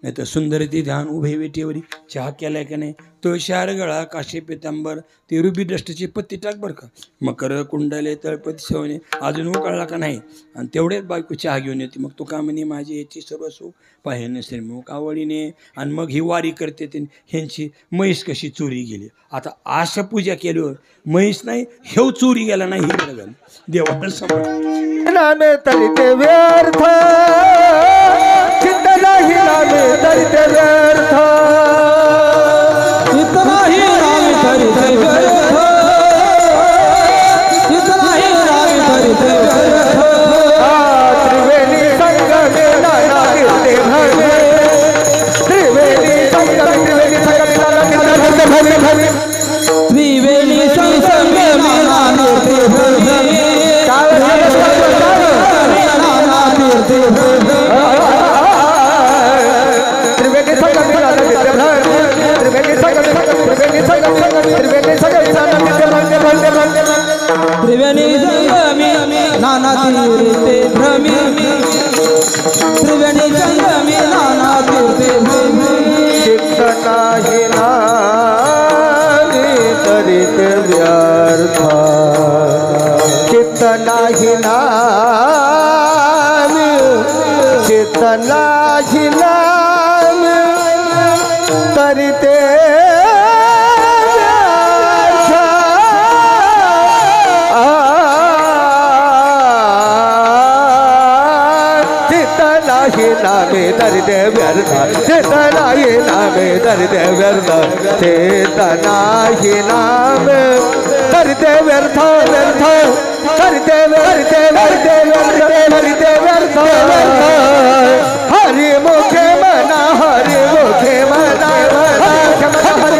नाही तर सुंदरती ध्यान उभे वेटीवरी चहा केलाय का नाही. तुळशार गळा काशी पितांबर ते रुबी डस्टची पत्ती टाक बरं का. मकर कुंडले तळपती सवणे अजून उकळला का नाही. आणि तेवढ्याच बायको चहा घेऊन येते. मग तुका म्हणे माझी याची सर्व सुख पाहिन श्रीमुख आवडीने. आणि मग ही वारी करते ते ह्यांची म्हैस कशी चोरी गेली. आता आशा पूजा केल्यावर म्हैस नाही हेव चोरी गेला नाही हे झालं देवाला समज नामे तरी ते व्यर्थ चित्त नाही नामे तरी ते व्यर्थ चित्त नाही नामे तरी ते व्यर्थ चित्त नाही नामे तरी ते व्यर्थ त्रिवेणी संगमे नाना कीर्ते भवे त्रिवेणी संगमे नाना कीर्ते भवे त्रिवेणी संगमे नाना कीर्ते भवे त्रिवेणी संगमी नाना तीर्थे भ्रमी त्रिवेणी संगमी नाना तीर्थे भ्रमी चित्त नाही नामे तरी ते व्यर्थ चित्त नाही नामे चित्त नाही नामे तरी ते नामे दर दे व्यर्थ चित्त नाही नामे दर दे व्यर्थ चित्त नाही नामे दर दे व्यर्थ व्यर्थ कर दे व्यर्थ व्यर्थ व्यर्थ व्यर्थ हरि मुखे मना हरि मुखे मना हरि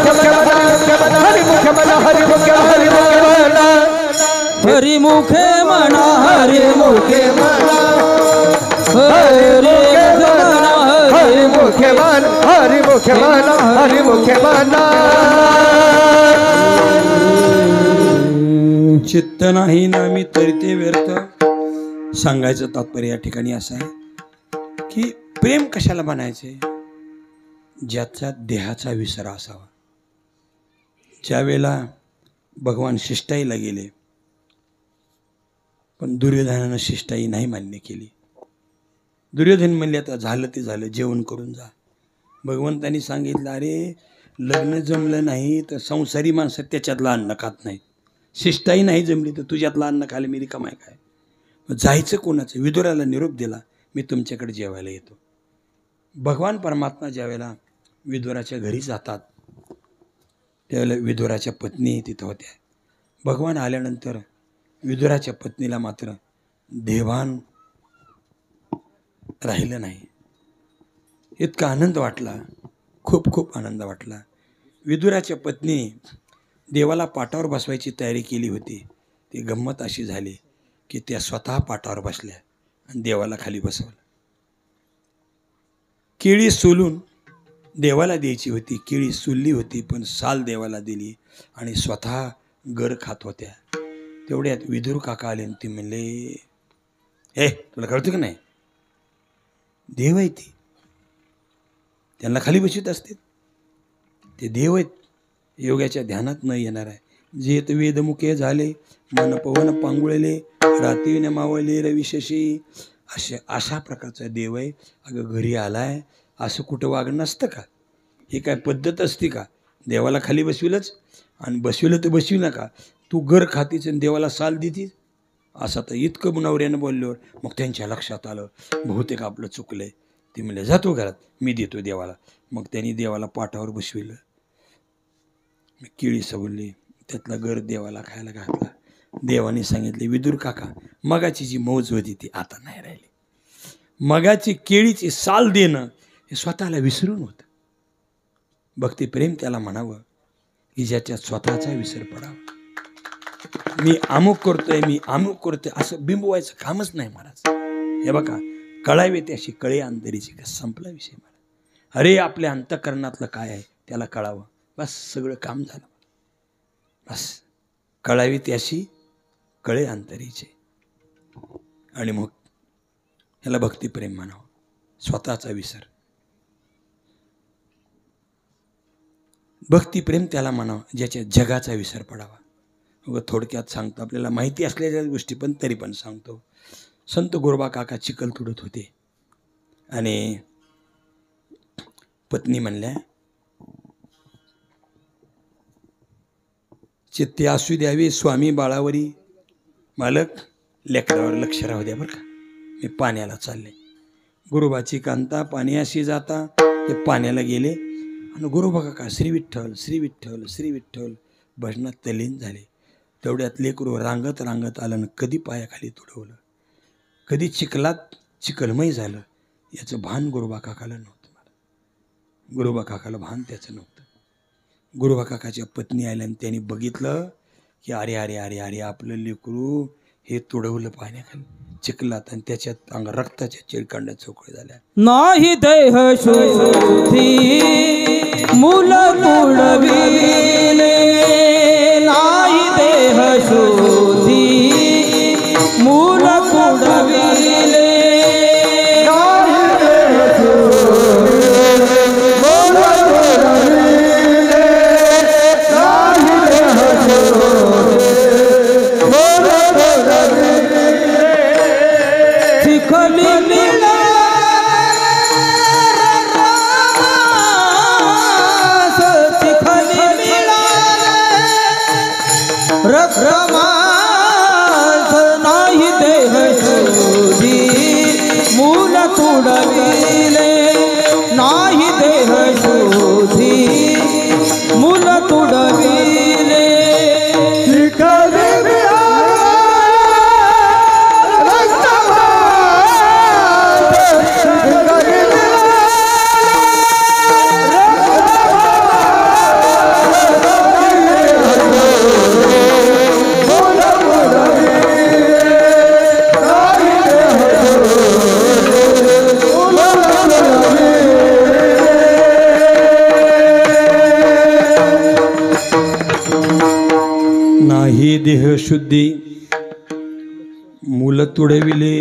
मुखे मना हरि मुखे मना हरि मुखे मना हरि मुखे मना हरि मुखे मना हरि मुखे मन हरि मुखे मन हरि मुखे मना चित्त नाही नामी तरी ते व्यर्थ. सांगायचं तात्पर्य या ठिकाणी असं आहे की प्रेम कशाला बनायचे. ज्याचा देहाचा विसर असावा. ज्यावेळेला भगवान शिष्टाईला गेले पण दुर्योधनानं शिष्टाई नाही मान्य केली. दुर्योधन म्हणले आता झालं ते झालं जेवण करून जा. भगवंतांनी सांगितलं अरे लग्न जमलं नाही तर संसारी माणसं त्याच्यातलं अन्न खात नाहीत. शिष्टाई नाही जमली तर तुझ्यातलं अन्न खायला मी रिकामाय काय. जायचं कोणाचं. विदुराला निरोप दिला मी तुमच्याकडे जेवायला येतो. भगवान परमात्मा ज्यावेळेला विदुराच्या घरी जातात त्यावेळेला विदुराच्या पत्नी तिथं होत्या. भगवान आल्यानंतर विदुराच्या पत्नीला मात्र देवान राहिलं नाही. इतका आनंद वाटला. खूप खूप आनंद वाटला. विदुराच्या पत्नी देवाला पाटावर बसवायची तयारी केली होती. ती गंमत अशी झाली की त्या स्वतः पाटावर बसल्या आणि देवाला खाली बसवलं. केळी सोलून देवाला द्यायची होती. केळी सोलली होती पण साल देवाला दिली आणि स्वतः गर खात होत्या. तेवढ्यात विदुर काका आले आणि ती म्हणले हे तुला कळतं का नाही देव आहे ती. त्यांना खाली बसवीत असते ते देव आहेत. योगाच्या ध्यानात न येणार आहे. जेत वेदमुखे झाले मन पवन पांगुळले रात्रीने मावळले रविशशी अशा प्रकारचा देव आहे. अगं घरी आलाय असं कुठं वागणं नसतं का. हे काय पद्धत असते का. देवाला खाली बसविलंच आणि बसविलं तर बसवी नका. तू घर खातीच आणि देवाला साल देतीस असं तर इतकं नवऱ्यानं बोलल्यावर मग त्यांच्या लक्षात आलं बहुतेक आपलं चुकलंय. ते म्हणले जातो घरात मी देतो देवाला. मग त्यांनी देवाला पाठावर बसविलं. मी केळी सवरली त्यातला गर देवाला खायला घातला. देवाने सांगितले विदुर काका मगाची जी मौज होती ती आता नाही राहिली. मगाची केळीची साल देणं हे स्वतःला विसरून होतं. भक्तिप्रेम त्याला म्हणावं की ज्याच्यात स्वतःचा विसर पडावा. मी अमुक करतोय मी अमुक करतोय असं बिंबवायचं कामच नाही महाराज. हे बघा, कळावे त्याशी कळे अंतरीची, का संपला विषय मला. अरे आपल्या अंतःकरणातलं काय आहे त्याला कळावं, बस सगळं काम झालं. बस कळावी त्याशी कळे अंतरीचे. आणि मग ह्याला भक्तिप्रेम म्हणावं. स्वतःचा विसर, भक्तिप्रेम त्याला म्हणावं ज्याच्या जगाचा विसर पडावा. व थोडक्यात सांगतो, आपल्याला माहिती असलेल्या गोष्टी पण तरी पण सांगतो. संत गोरोबा काका चिखल तुडत होते आणि पत्नी म्हणल्या, चित्ते असू द्यावे स्वामी बाळावरी, मालक लेकरावर लक्ष राहू द्या बरं का, मी पाण्याला चालले. गुरुबाची कांता पाण्याशी जाता ते पाण्याला गेले आणि गुरुबा काका श्री विठ्ठल श्री विठ्ठल श्री विठ्ठल भजनात तल्लीन झाले. तेवढ्यात लेकरू रांगत रांगत आलं आणि कधी पायाखाली तुडवलं, कधी चिखलात चिखलमय झालं, याचं भान गुरुबा काकाला नव्हतं. मला गुरुबा काकाला भान त्याचं नव्हतं. गुरुबा काकाच्या पत्नी आल्या आणि त्यांनी बघितलं की अरे अरे अरे अरे आपलं लेकरू हे तुडवलं पाण्याखाली चिखलात आणि त्याच्यात अंग रक्ताच्या चिळकांड्या चौकळी झाल्या. नाही देह शुद्धी मूल तुडविले, नाही देह शुद्धी मूल तुडविले, नाही देह शुद्धी मूल तुडविले, नाही देह शुद्धी मूल तुडविले. नाही देह शुद्धी मूल तुडविले,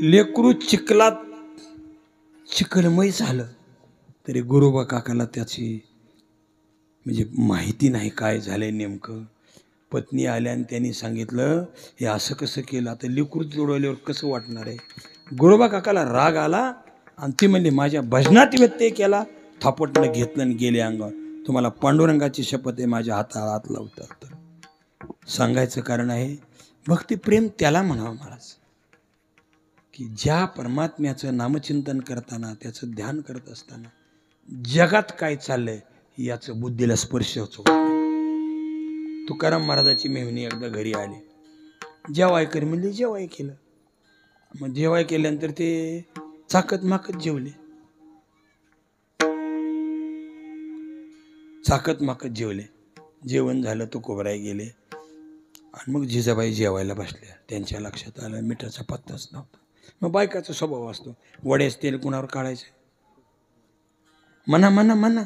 लेकरू चिखलात चिखलमय झालं तरी गुरुबा काकाला त्याची म्हणजे माहिती नाही काय झालंय नेमकं. पत्नी आल्या आणि त्यांनी सांगितलं हे असं कसं केलं, आता लेकरू तुडवल्यावर कसं वाटणार आहे. गुरुबा काकाला राग आला आणि ती म्हणली माझ्या भजनात व्यत्यय केला, थापटनं घेतलं आणि गेले अंगावर. तुम्हाला पांडुरंगाची शपथ आहे माझ्या हाताला हात लावतात. तर सांगायचं कारण आहे भक्तिप्रेम त्याला म्हणावं महाराज की ज्या परमात्म्याचं नामचिंतन करताना त्याचं ध्यान करत असताना जगात काय चाललंय याचं बुद्धीला स्पर्श होतो. तुकाराम महाराजाची मेहनी एकदा घरी आली, जेवाय कर म्हणजे जेवाय केलं. मग जेवाय केल्यानंतर ते चाकत माकत जेवले, चाकत माकत जेवले. जेवण झालं तो कोबराई गेले आणि मग जिजाबाई जेवायला बसल्या. त्यांच्या लक्षात आलं मिठाचा पत्ताच नव्हता. मग बायकाचा स्वभाव असतो वड्याच तेल कुणावर काढायचं, म्हणा म्हणा म्हणा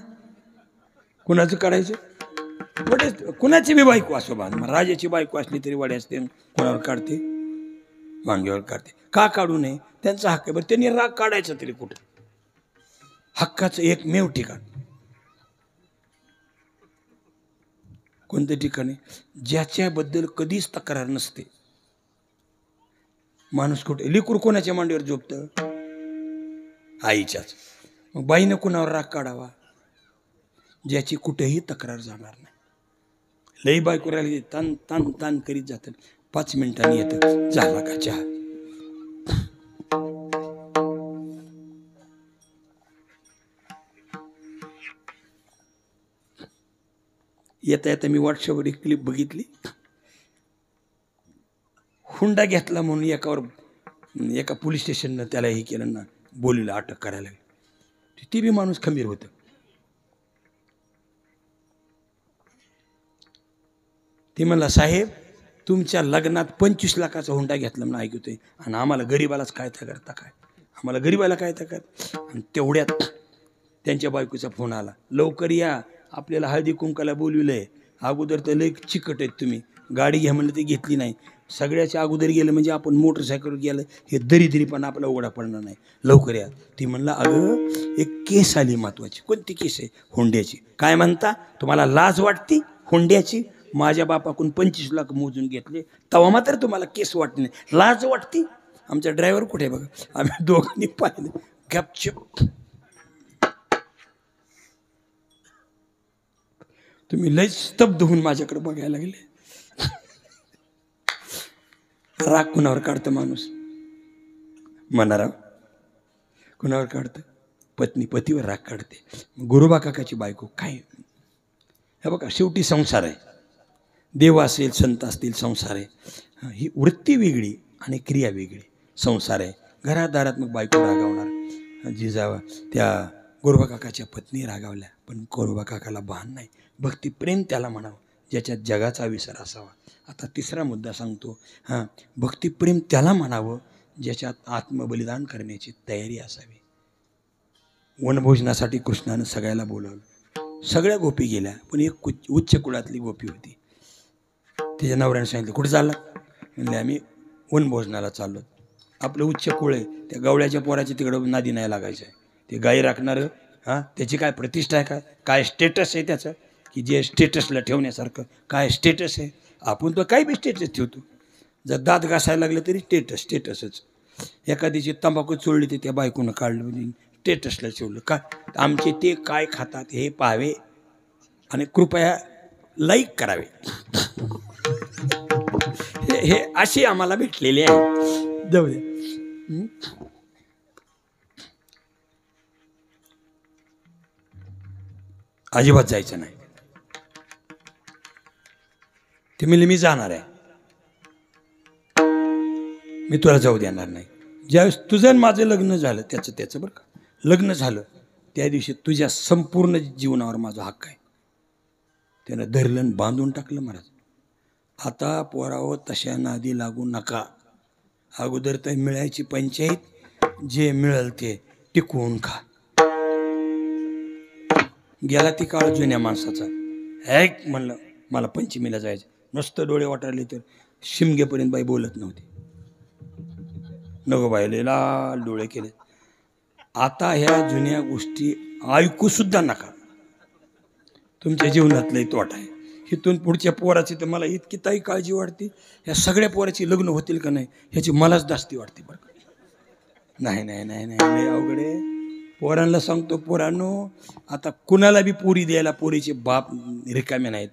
कुणाचं काढायचं, वड्याच कुणाची बी बायको असो बा, राजाची बायको असली तरी वड्याच तेल कुणावर काढते, वांग्यावर काढते. का काढू नये, त्यांचा हक्क आहे. बरं त्यांनी राग काढायचा तरी कुठं, हक्काचं एकमेव ठिकाण कोणत्या ठिकाणी ज्याच्याबद्दल कधीच तक्रार नसते. माणूस कुठे लेकरू कोणाच्या मांडीवर झोपतं, आईच्याच. मग बाईनं कुणावर राग काढावा, ज्याची कुठेही तक्रार जाणार नाही. लई बायको राहिली तान तान तान करीत जातात, 5 मिनिटांनी येतं झाला का चहा. येता येता मी व्हॉट्सअपवर एक क्लिप बघितली. हुंडा घेतला म्हणून एका पोलीस स्टेशननं त्याला हे केलं ना, बोलीला अटक करायला लागली. ती बी माणूस खंबीर होतं. ती म्हणला साहेब तुमच्या लग्नात 25 लाखाचा हुंडा घेतला म्हणून ऐकतोय आणि आम्हाला गरीबालाच काय त्या करता काय, आम्हाला गरीबाला काय त्या कर. आणि तेवढ्यात त्यांच्या बायकोचा फोन आला, लवकर या आपल्याला हळदी कुंकाला बोलविलंय. अगोदर तर लई चिकट आहेत तुम्ही, गाडी घ्या म्हणलं ते घेतली नाही. सगळ्याच्या अगोदर गेलं म्हणजे आपण मोटरसायकलवर गेलं हे दरी पण आपला उघडा पडणार नाही, लवकर या. ती म्हणला अगं एक केस आली महत्वाची. कोणती केस आहे? हुंड्याची. काय म्हणता, तुम्हाला लाज वाटते हुंड्याची? माझ्या बापाकडून 25 लाख मोजून घेतले तेव्हा मात्र तुम्हाला केस वाटत नाही, लाज वाटते? आमचा ड्रायव्हर कुठे आहे बघा, आम्ही दोघांनी पाहिलं. गपचूप. तुम्ही लय स्तब्ध होऊन माझ्याकडे बघायला लागले. राग कुणावर काढतं माणूस? म्हणाराव कुणावर काढतं? पत्नी पतीवर राग काढते. गुरुबा काकाची बायको काय, हे बघा शेवटी संसार आहे. देव असेल संत असतील संसार आहे. ही वृत्ती वेगळी आणि क्रिया वेगळी. संसार आहे, घरात दारात मग बायको रागावणार. जिजावा त्या गोरोबा काकाच्या पत्नी रागावल्या, पण गोरोबा काकाला भान नाही. भक्ती प्रेम त्याला म्हणावं ज्याच्यात जगाचा विसर असावा. आता तिसरा मुद्दा सांगतो. भक्तिप्रेम त्याला म्हणावं ज्याच्यात आत्मबलिदान करण्याची तयारी असावी. वनभोजनासाठी कृष्णानं सगळ्याला बोलवलं. सगळ्या गोपी गेल्या, पण एक उच्च कुळातली गोपी होती. तिच्या नवऱ्याने सांगितलं कुठे चालला? म्हणले आम्ही वनभोजनाला चाललो. आपलं उच्च कुळ आहे, त्या गवळ्याच्या पोराची तिकडं नादी नाही लागायचं आहे. ते गाई राखणारं त्याची काय प्रतिष्ठा आहे? काय स्टेटस आहे त्याचं, की जे स्टेटसला ठेवण्यासारखं काय स्टेटस आहे? आपण तर काही बी स्टेटस ठेवतो. जर दात घासायला लागले तरी स्टेटसच. एखादीची तंबाखू चोळली तर त्या बायकोनं काढलं म्हणजे स्टेटसला ठेवलं. का आमचे ते काय खातात हे पाहावे आणि कृपया लाईक करावे. हे असे आम्हाला भेटलेले आहे. जाऊ दे. अजिबात जायचं नाही. ते म्हणले मी जाणार आहे, मी तुला जाऊ देणार नाही. ज्यावेळेस तुझं माझं लग्न झालं, त्याचं बरं का, लग्न झालं त्या दिवशी तुझ्या संपूर्ण जीवनावर माझा हक्क आहे. त्यानं धरलं बांधून टाकलं महाराज. आता पोरावं तशा नादी लागू नका. अगोदर तर मिळायची पंचायत, जे मिळेल ते टिकवून खा. गेला ती काळ जुन्या माणसाचा. म्हणलं मला पंचमीला जायचं, नुसतं डोळे वाटारले तर शिमगेपर्यंत बाई बोलत नव्हती. नको बाईले लाल डोळे केले. आता ह्या जुन्या गोष्टी ऐकू सुद्धा नका. तुमच्या जीवनातलंही तोटा आहे. इथून पुढच्या पोराची तर मला इतकी ताई काळजी वाटते. ह्या सगळ्या पोराची लग्न होतील का नाही ह्याची मलाच जास्ती वाटते बरं का. नाही अवघडे. पोरांना सांगतो, पोरांनो आता कुणाला बी पोरी द्यायला पोरीचे बाप रिकामे नाहीत.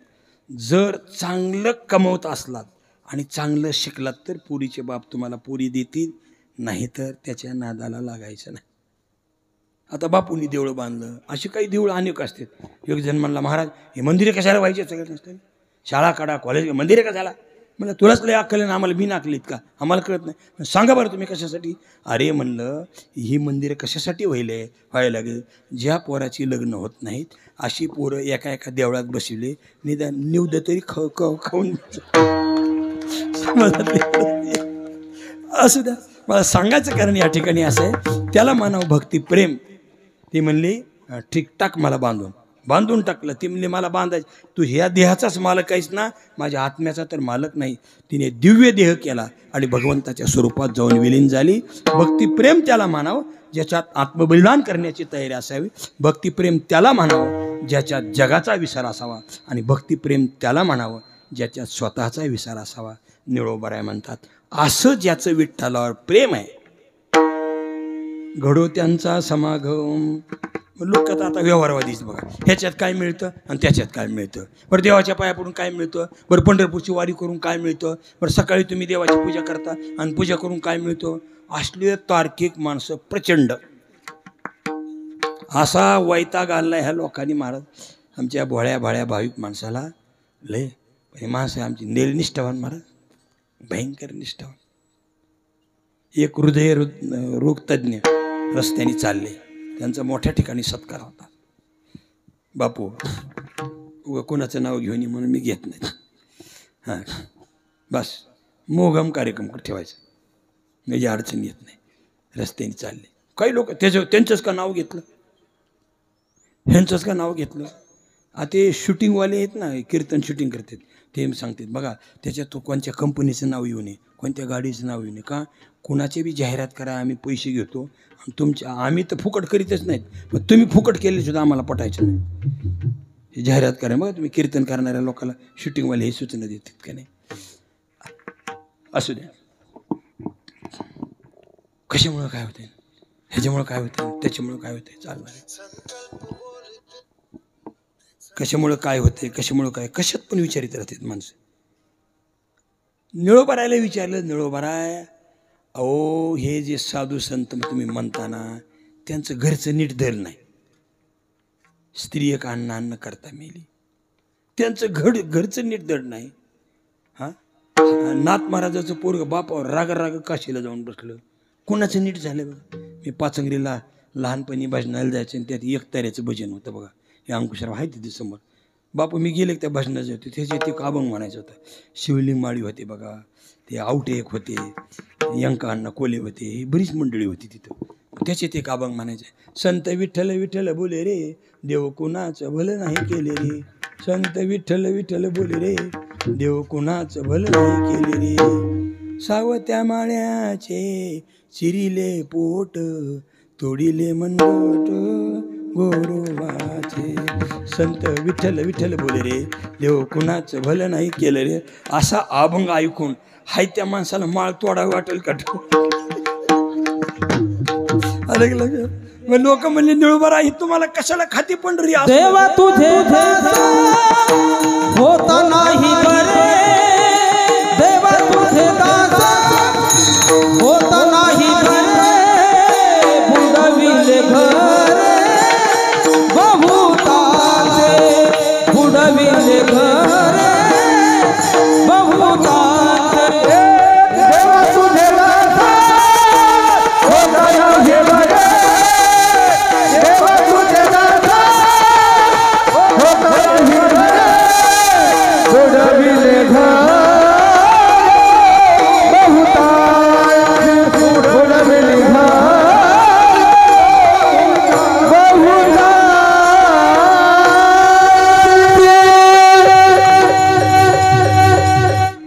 जर चांगलं कमवत असलात आणि चांगलं शिकलात तर पोरीचे बाप तुम्हाला पोरी देतील, नाही तर त्याच्या नादाला लागायचं नाही. आता बापूंनी देवळं बांधलं, अशी काही देवळं अनेक असतात. एक जण म्हणला महाराज हे मंदिरे कशाला व्हायचे? सगळं नसतं, शाळा काढा, कॉलेज, मंदिरे कशाला? म्हणलं तुलाच लय अक्कल आहे ना, आम्हाला बिन अक्कलीत का? आम्हाला कळत नाही. सांगा बरं तुम्ही कशासाठी? अरे म्हणलं ही मंदिरं कशासाठी व्हायला लागेल? ज्या पोराची लग्न होत नाहीत अशी पोरं एका देवळात बसविले, निदान निवद तरी खाऊन असू द्या. मला सांगायचं कारण या ठिकाणी असं आहे, त्याला म्हणावं भक्तिप्रेम. ती म्हणली ठीकठाक मला बांधून टाकलं. ती म्हणली मला बांधायचं, तू ह्या देहाचाच मालक आहेस ना, माझ्या आत्म्याचा तर मालक नाही. तिने दिव्य देह केला आणि भगवंताच्या स्वरूपात जाऊन विलीन झाली. भक्तिप्रेम त्याला म्हणावं ज्याच्यात आत्मबलिदान करण्याची तयारी असावी. भक्तिप्रेम त्याला म्हणावं ज्याच्यात जगाचा विसर असावा. आणि भक्तिप्रेम त्याला म्हणावं ज्याच्यात स्वतःचा विसर असावा. निळोबाराय म्हणतात, असं ज्याचं विठ्ठलावर प्रेम आहे घडो त्यांचा समागम. लोकात आता व्यवहारवादीच बघा, ह्याच्यात काय मिळतं आणि त्याच्यात काय मिळतं. बरं देवाच्या पाया पडून काय मिळतं? बरं पंढरपूरची वारी करून काय मिळतं? बरं सकाळी तुम्ही देवाची पूजा करता आणि पूजा करून काय मिळतं? असले तार्किक माणसं प्रचंड. असा वैताग आणलाय ह्या लोकांनी महाराज आमच्या भोळ्या भाळ्या भाविक माणसाला. लय हे माणसं आमची निष्ठावान महाराज, भयंकर निष्ठावान. एक हृदय रोग तज्ज्ञ रस्त्याने चालले, त्यांचा मोठ्या ठिकाणी सत्कार होता. बापू कोणाचं नाव घेऊन म्हणून मी घेत नाही. बस मोहगम कार्यक्रम ठेवायचा, म्हणजे अडचण येत नाही. रस्त्याने चालले काही लोक त्यांचंच का नाव घेतलं, ह्यांचंच का नाव घेतलं. आता ते शूटिंगवाले आहेत ना, कीर्तन शूटिंग करतात, ते सांगतात बघा त्याच्यात तो कोणत्या कंपनीचं नाव येऊ नये, कोणत्या गाडीचं नाव येऊ नये. का कुणाची बी जाहिरात करा, आम्ही पैसे घेतो. आम्ही तर फुकट करीतच नाहीत, पण तुम्ही फुकट केले सुद्धा आम्हाला पटायचं नाही. हे जाहिरात करा. बघा तुम्ही कीर्तन करणाऱ्या लोकांना शूटिंगवाले हे सूचना देतात का नाही. असू द्या. कशामुळं काय होतंय, ह्याच्यामुळं काय होतंय, त्याच्यामुळं काय होतंय, चालणार. कशामुळं काय होतंय, कशामुळं काय, कशात पण विचारित राहतात माणसं. निळोबारायला विचारलं, निळोबाराय अहो हे जे साधू संत तुम्ही म्हणताना त्यांचं घरचं नीट धरलं नाही. स्त्री एक अन्न करता मेली, त्यांचं घरचं नीट धड नाही. हा नाथ महाराजाचं पोरग बापावर राग काशीला जाऊन बसलं, कुणाचं नीट झालं बघा. मी पाचंगरीला लहानपणी भजनाला जायचं आणि त्यात एकताऱ्याचं भजन होतं बघा. हे अंकुशराव आहे तिथे समोर. बापू मी गेले त्या भजनाचे होते, त्याचे ते अभंग म्हणायचं होतं. शिवलिंग माळी होते बघा, ते आवटे एक होते, यंका अण्णा कोले होते, ही बरीच मंडळी होती तिथं. त्याचे ते अभंग म्हणायचे. संत विठ्ठल विठ्ठल बोले रे, देव कुणाचं भलं नाही केले रे. संत विठ्ठल विठ्ठल बोले रे, देव कुणाचं भलं नाही केले रे. सावत्या माळ्याचे चिरिले पोट, तोडिले मनगोट गोरोबाचे. संत विठ्ठल विठ्ठल बोले रे, देव कुणाचं भलं नाही केलं रे. असा अभंग ऐकून हाय त्या माणसाला माळ तोडावी वाटेल का. लोक म्हणले निळोबारा ही तुम्हाला कशाला खाती पंढरी. देवा तुझे होता नाही बरे, देवा तुझे दास होता नाही बरे. बुडविले घर बहुताचे, बुडविले घर बहुताचे. देवा तुझे दास होता नाही बरे, देवा तुझे दास होता नाही बरे. बुडविले घर बहुताचे, बुडविले घर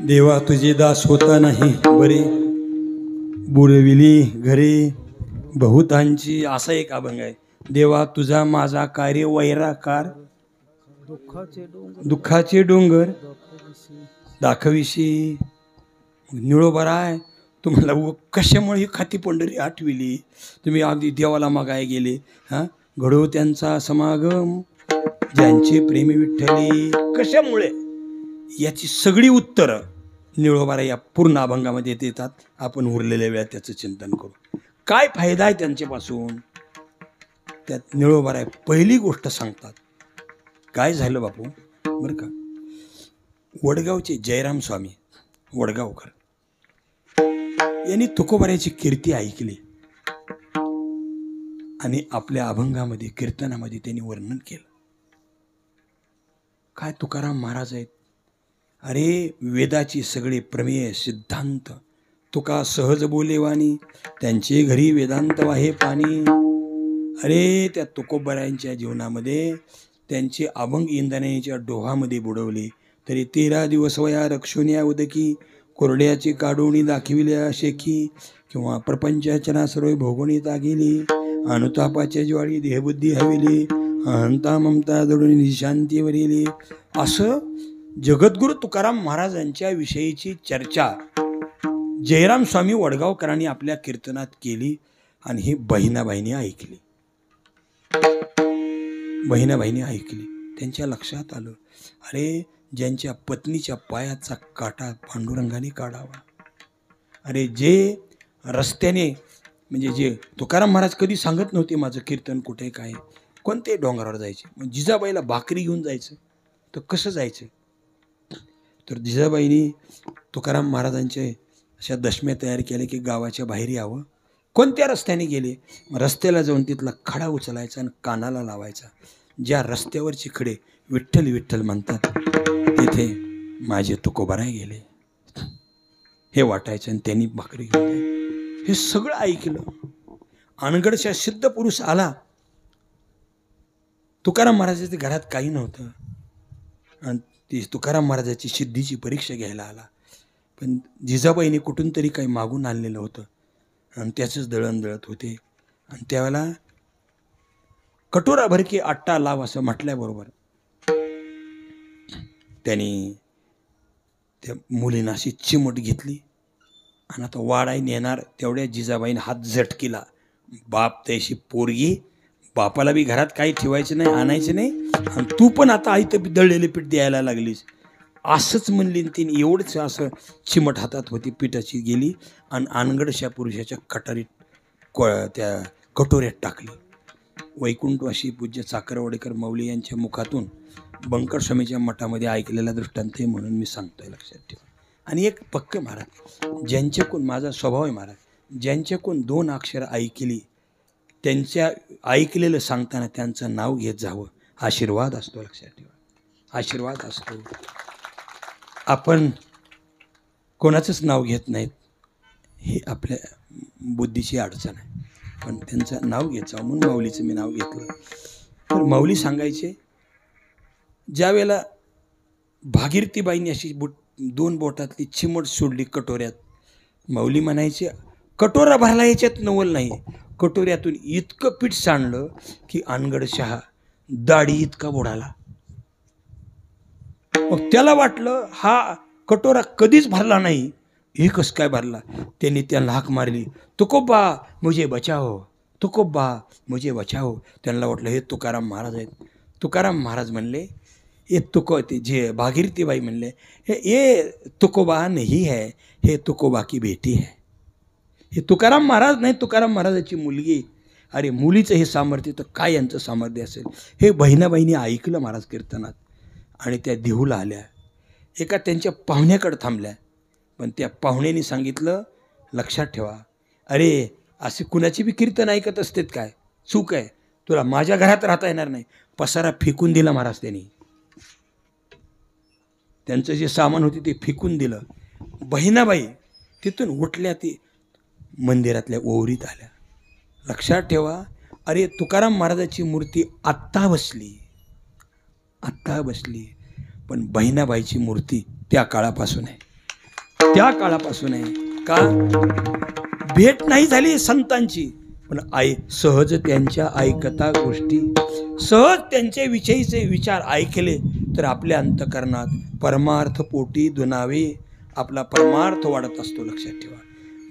देवा तुझे दास होता नाही बरे, बुडविली घरे बहुतांची. असा एक अभंग आहे. देवा तुझा माझा कार्य वैराकार, दुःखाचे डोंगर दाखविशी. निळोबाराय तुम्हाला कशामुळे ही खाती पंढरी आठविली. तुम्ही अगदी देवाला मागाय गेले. हां घडो त्यांचा समागम, ज्यांचे प्रेमी विठ्ठली. कशामुळे याची सगळी उत्तरं निळोबारा या पूर्ण अभंगामध्ये येतात. आपण उरलेल्या वेळात त्याचं चिंतन करू. काय फायदा आहे त्यांच्यापासून, त्यात निळोबारा पहिली गोष्ट सांगतात. काय झालं बापू बरं का, वडगावचे जयराम स्वामी वडगावकर यांनी तुकोबाऱ्याची कीर्ती ऐकली आणि आपल्या अभंगामध्ये कीर्तनामध्ये त्यांनी वर्णन केलं. काय तुकाराम महाराज आहेत. अरे वेदाची सगळे प्रमेय सिद्धांत तुका सहज बोलेवानी, त्यांचे घरी वेदांत वाहे पाणी. अरे त्या तुकोबारायांच्या जीवनामध्ये त्यांचे अभंग इंद्रायणीच्या डोहामध्ये बुडवले. तरी 13 दिवस वया रक्षोन्या उदकी, कोरड्याची काढोणी दाखविल्या शेखी. किंवा प्रपंचाचना सर्व भोगोणी तागिली, अनुतापाच्या ज्वाळी देहबुद्धी हविली. अहंता ममता दडून निशांती वरिली. असं जगद्गुरु तुकाराम महाराजांच्या विषयीची चर्चा जयराम स्वामी वडगावकरांनी आपल्या कीर्तनात केली आणि ही बहिणाबाईंनी ऐकली. बहिणाबाईंनी ऐकली. त्यांच्या लक्षात आलं, अरे ज्यांच्या पत्नीच्या पायाचा काटा पांडुरंगाने काढावा. अरे जे रस्त्याने म्हणजे जे तुकाराम महाराज कधी सांगत नव्हते माझं कीर्तन कुठे काय, कोणते डोंगरावर जायचे. मग जिजाबाईला भाकरी घेऊन जायचं तर कसं जायचं. तर जिजाबाईंनी तुकाराम महाराजांचे अशा दशम्या तयार केल्या की गावाच्या बाहेर यावं. कोणत्या रस्त्याने गेले, रस्त्याला जाऊन तिथला खडा उचलायचा आणि कानाला लावायचा. ज्या रस्त्यावरचे खडे विठ्ठल विठ्ठल म्हणतात तिथे माझे तुकोबाराय गेले. हे वाटायचं आणि त्यांनी भाकरी घेऊन जायची. हे सगळं ऐकलं. अनगडच्या सिद्ध पुरुष आला. तुकाराम महाराजाच्या घरात काही नव्हतं आणि ती तुकाराम महाराजाची सिद्धीची परीक्षा घ्यायला आला. पण जिजाबाईने कुठून तरी काही मागून आणलेलं होतं आणि त्याचंच दळण दळत होते. आणि त्यावेळेला कटोरा भरके आट्टा लाव असं म्हटल्याबरोबर त्यांनी त्या मुलीनं अशी चिमट घेतली आणि आता वाढाई नेणार तेवढ्या जिजाबाईने हात झटकीला. बाप त्याशी पोरगी, बापाला बी घरात काही ठेवायचं नाही, आणायचं नाही, आणि तू पण आता आई तर दळलेले पीठ द्यायला लागलीस असंच म्हणली. तिने एवढंच असं चिमट हातात होती पिठाची गेली आणि अनगडशा पुरुषाच्या कटारीत त्या कटोऱ्यात टाकली. वैकुंठवासी पूज्य चाकरवाडेकर माऊली यांच्या मुखातून बंकर स्वामीच्या मठामध्ये ऐकलेला दृष्टांत आहे म्हणून मी सांगतोय, लक्षात ठेवा. आणि एक पक्क महाराज, ज्यांच्याकडून माझा स्वभाव आहे महाराज, ज्यांच्याकडून 2 अक्षर ऐकली त्यांच्या ऐकलेलं सांगताना त्यांचं नाव घेत जावं. आशीर्वाद असतो, लक्षात ठेवा, आशीर्वाद असतो. आपण कोणाचंच नाव घेत नाहीत, हे आपल्या बुद्धीची अडचण आहे. पण त्यांचं नाव घेत जावं म्हणून माऊलीचं मी नाव घेतलं. तर माऊली सांगायचे, ज्या वेळेला भागीरथीबाईंनी अशी 2 बोटातली चिमट सोडली कटोऱ्यात, माऊली म्हणायचे कटोरा भरला याच्यात नवल नाही, कटोऱ्यातून इतकं पीठ सांडलं की अनगडशहा दाढी इतका बुडाला. मग त्याला वाटलं हा कटोरा कधीच भरला नाही, एकच काय भरला. त्यांनी त्याला हाक मारली, तुकोबा मुझे बचाओ, तुकोबा मुझे बचाओ. त्यांना वाटलं हे तुकाराम महाराज आहेत. तुकाराम महाराज म्हणले ये ते जे भागीरथीबाई म्हणले ये तुकोबा नहीं है, हे तुकोबा की बेटी है. हे तुकाराम महाराज नाही, तुकाराम महाराजाची मुलगी. अरे मुलीचं हे सामर्थ्य तर काय यांचं सामर्थ्य असेल. हे बहिणाबाईंनी ऐकलं महाराज कीर्तनात आणि त्या देहूला आल्या. एका त्यांच्या पाहुण्याकडे थांबल्या. पण त्या पाहुण्याने सांगितलं, लक्षात ठेवा, अरे असे कुणाची बी कीर्तन ऐकत असतेत काय, चूक आहे, तुला माझ्या घरात राहता येणार नाही. पसारा फेकून दिला महाराज त्यांनी. त्यांचं जे सामान होते ते फेकून दिलं. बहिणाबाई तिथून उठल्या, ती मंदिरातल्या ओवरीत आल्या. लक्षात ठेवा, अरे तुकाराम महाराजाची मूर्ती आत्ता बसली, आत्ता बसली, पण बहिणाबाईची मूर्ती त्या काळापासून आहे, त्या काळापासून आहे. का भेट नाही झाली संतांची, पण सहज त्यांच्या ऐकता गोष्टी, सहज त्यांच्या विषयीचे विचार ऐकले तर आपल्या अंतकरणात परमार्थ पोटी दुनावे, आपला परमार्थ वाढत असतो. लक्षात ठेवा,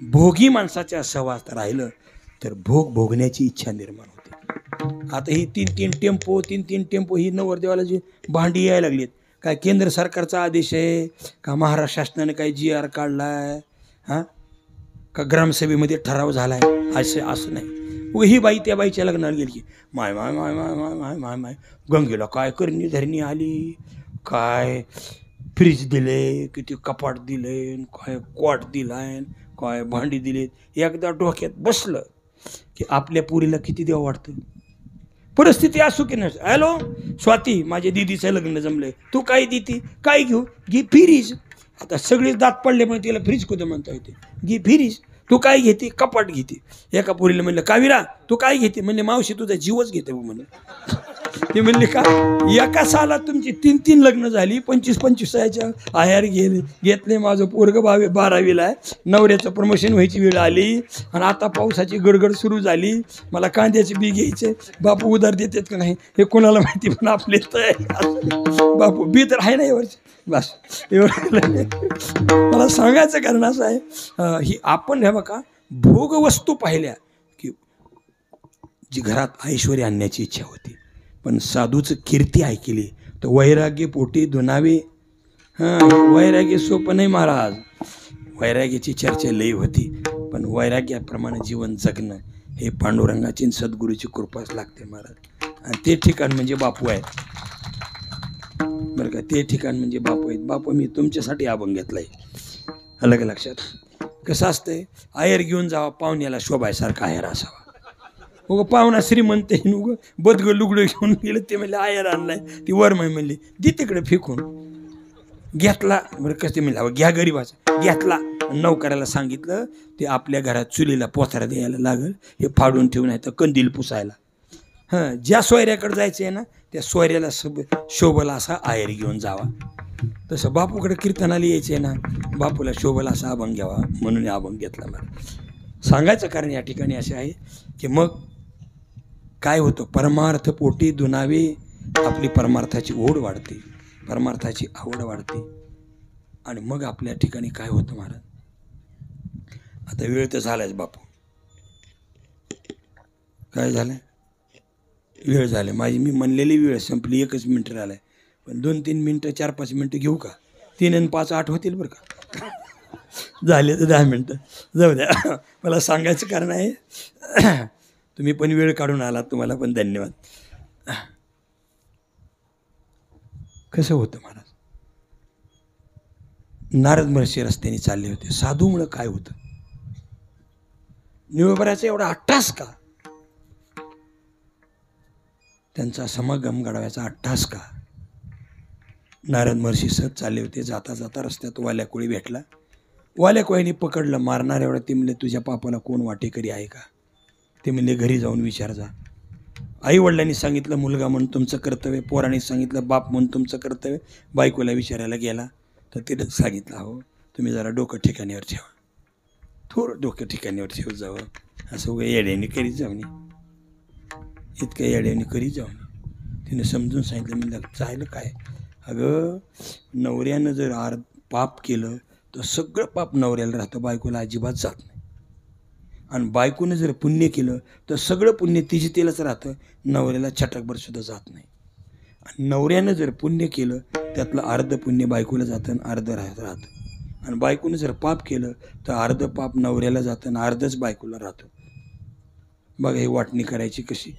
भोगी माणसाच्या सहवासात राहिलं तर भोग भोगण्याची इच्छा निर्माण होते. आता ही 3 टेम्पो ही नवरदेवाला जी भांडी यायला लागलीत, काय केंद्र सरकारचा आदेश आहे का महाराष्ट्र शासनाने काही GR काढलाय, हां का ग्रामसभेमध्ये ठराव झालाय, असं नाही. ही बाई त्या बाईच्या लग्नाला गेली की माय माय माय माय माय माय माय माय गंगेला काय करणी धरणी आली, काय फ्रीज दिले, किती कपाट दिले, काय क्वाट दिलाय, काय भांडी दिलेत. एकदा डोक्यात बसलं की आपल्या पुरीला किती देव वाटतं. परिस्थिती असू की नस, हॅलो स्वाती माझ्या दिदीचं लग्न जमलंय, तू काय देते, काय घेऊ, घे फ्रीज. आता सगळेच दात पडले पण तिला फ्रीज कुठं म्हणता येते, घे फ्रीज. तू काय घेते, कपाट घेते. एका पोरीला म्हणलं काविरा तू काय घेते, म्हणले मावशी तुझा जीवच घेते म्हणलं. ते म्हणले का, एका सालात तुमची 3 लग्न झाली, 25-25 आहार घेतले, माझं पोरग 12वीला आहे, नवऱ्याचं प्रमोशन व्हायची वेळ आली आणि आता पावसाची गडगड सुरू झाली, मला कांद्याचे बी घ्यायचे, बापू उधार देतात का नाही हे कोणाला माहिती, पण आपले तर बापू बी तर आहे ना यावरची. बस एवढं मला सांगायचं कारण असं आहे, ही आपण हे बघा भोगवस्तू पाहिल्या की जी घरात ऐश्वर्य आणण्याची इच्छा होती, पण साधूचं कीर्ती ऐकली तर वैराग्य पोटी धुनावे. हां वैराग्य सोपं नाही महाराज, वैराग्याची चर्चा लई होती, पण वैराग्याप्रमाणे जीवन जगणं हे पांडुरंगाची सद्गुरूची कृपाच लागते महाराज. आणि ते ठिकाण म्हणजे बापू आहे बरं का, ते ठिकाण म्हणजे बापू आहेत. बापू मी तुमच्यासाठी अभंग घेतलाय, अलग लक्षात. कसं असतंय, आयर घेऊन जावा, पाहुण्याला शोभायसारखा आयर असावा. उगं पाहुणा श्रीमंत उगं बदगं लुगडं घेऊन गेलं, ते म्हणले आयर आणलाय, ती वरमाई म्हणली दे तिकडे फेकून, घेतला बरं कसं ते म्हणलं घ्या गरीबाचा, घेतला. नौकराला सांगितलं ते आपल्या घरात चुलीला पोथरा द्यायला लागल, हे फाडून ठेवून आहे तर कंदील पुसायला. ज्या सोयऱ्याकडे जायचं आहे ना त्या सोयऱ्याला शोभला असा आयर घेऊन जावा. तसं बापूकडे कीर्तनाला यायचे आहे ना, बापूला शोभला असा अभंग घ्यावा म्हणून अभंग घेतला. मला सांगायचं कारण या ठिकाणी असे आहे की मग काय होतं, परमार्थ पोटी दुनावे, आपली परमार्थाची ओढ वाढते, परमार्थाची आवड वाढते. आणि मग आपल्या ठिकाणी काय होतं महाराज, आता वेळ तर झालाच बापू, काय झालं, वेळ झाले माझी, मी म्हणलेली वेळ संपली, 1 मिनिट राहिलाय. पण 2-3 मिनटं 4-5 मिनटं घेऊ का, 3 आणि 5 8 होतील बरं का. झाले तर 10 मिनटं जाऊ द्या. मला सांगायचं कारण आहे, तुम्ही पण वेळ काढून आलात, तुम्हाला पण धन्यवाद. कसं होतं महाराज, नारद महर्षी रस्त्याने चालले होते. साधूमुळं काय होतं, निळोबराचा एवढा अट्टास का, त्यांचा समागम घडवायचा अट्टास का. नारद महर्षी सहज चालले होते. जाता जाता रस्त्यात वाल्या कोळी भेटला. वाल्या कोळीने पकडलं. मारणार एवढा ते म्हणले, तुझ्या पापाला कोण वाटेकरी आहे का. ते म्हणले, घरी जाऊन विचार जा. आई वडिलांनी सांगितलं मुलगा म्हणून तुमचं कर्तव्य, पोरांनी सांगितलं बाप म्हणून तुमचं कर्तव्य. बायकोला विचारायला गेला तर तिने सांगितलं, हो तुम्ही जरा डोकं ठिकाणीवर ठेवा, थोडं डोकं ठिकाणीवर ठेवत जावं, असं उगा येड्याने करीत जाऊ नये, इतकं येड्याने करीत जाऊ नये. तिने समजून सांगितलं. म्हणलं चालेल काय, अगं नवऱ्यानं जर पाप केलं तर सगळं पाप नवऱ्याला राहतं, बायकोला अजिबात जात नाही. आणि बायकोनं जर पुण्य केलं तर सगळं पुण्य तिची तिलाच राहतं, नवऱ्याला छटकभर सुद्धा जात नाही. आणि नवऱ्यानं जर पुण्य केलं त्यातलं अर्ध पुण्य बायकोला जातं आणि अर्ध राहतं. आणि बायकोनं जर पाप केलं तर अर्ध पाप नवऱ्याला जातं आणि अर्धच बायकोला राहतं. बघा ही वाटणी करायची कशी.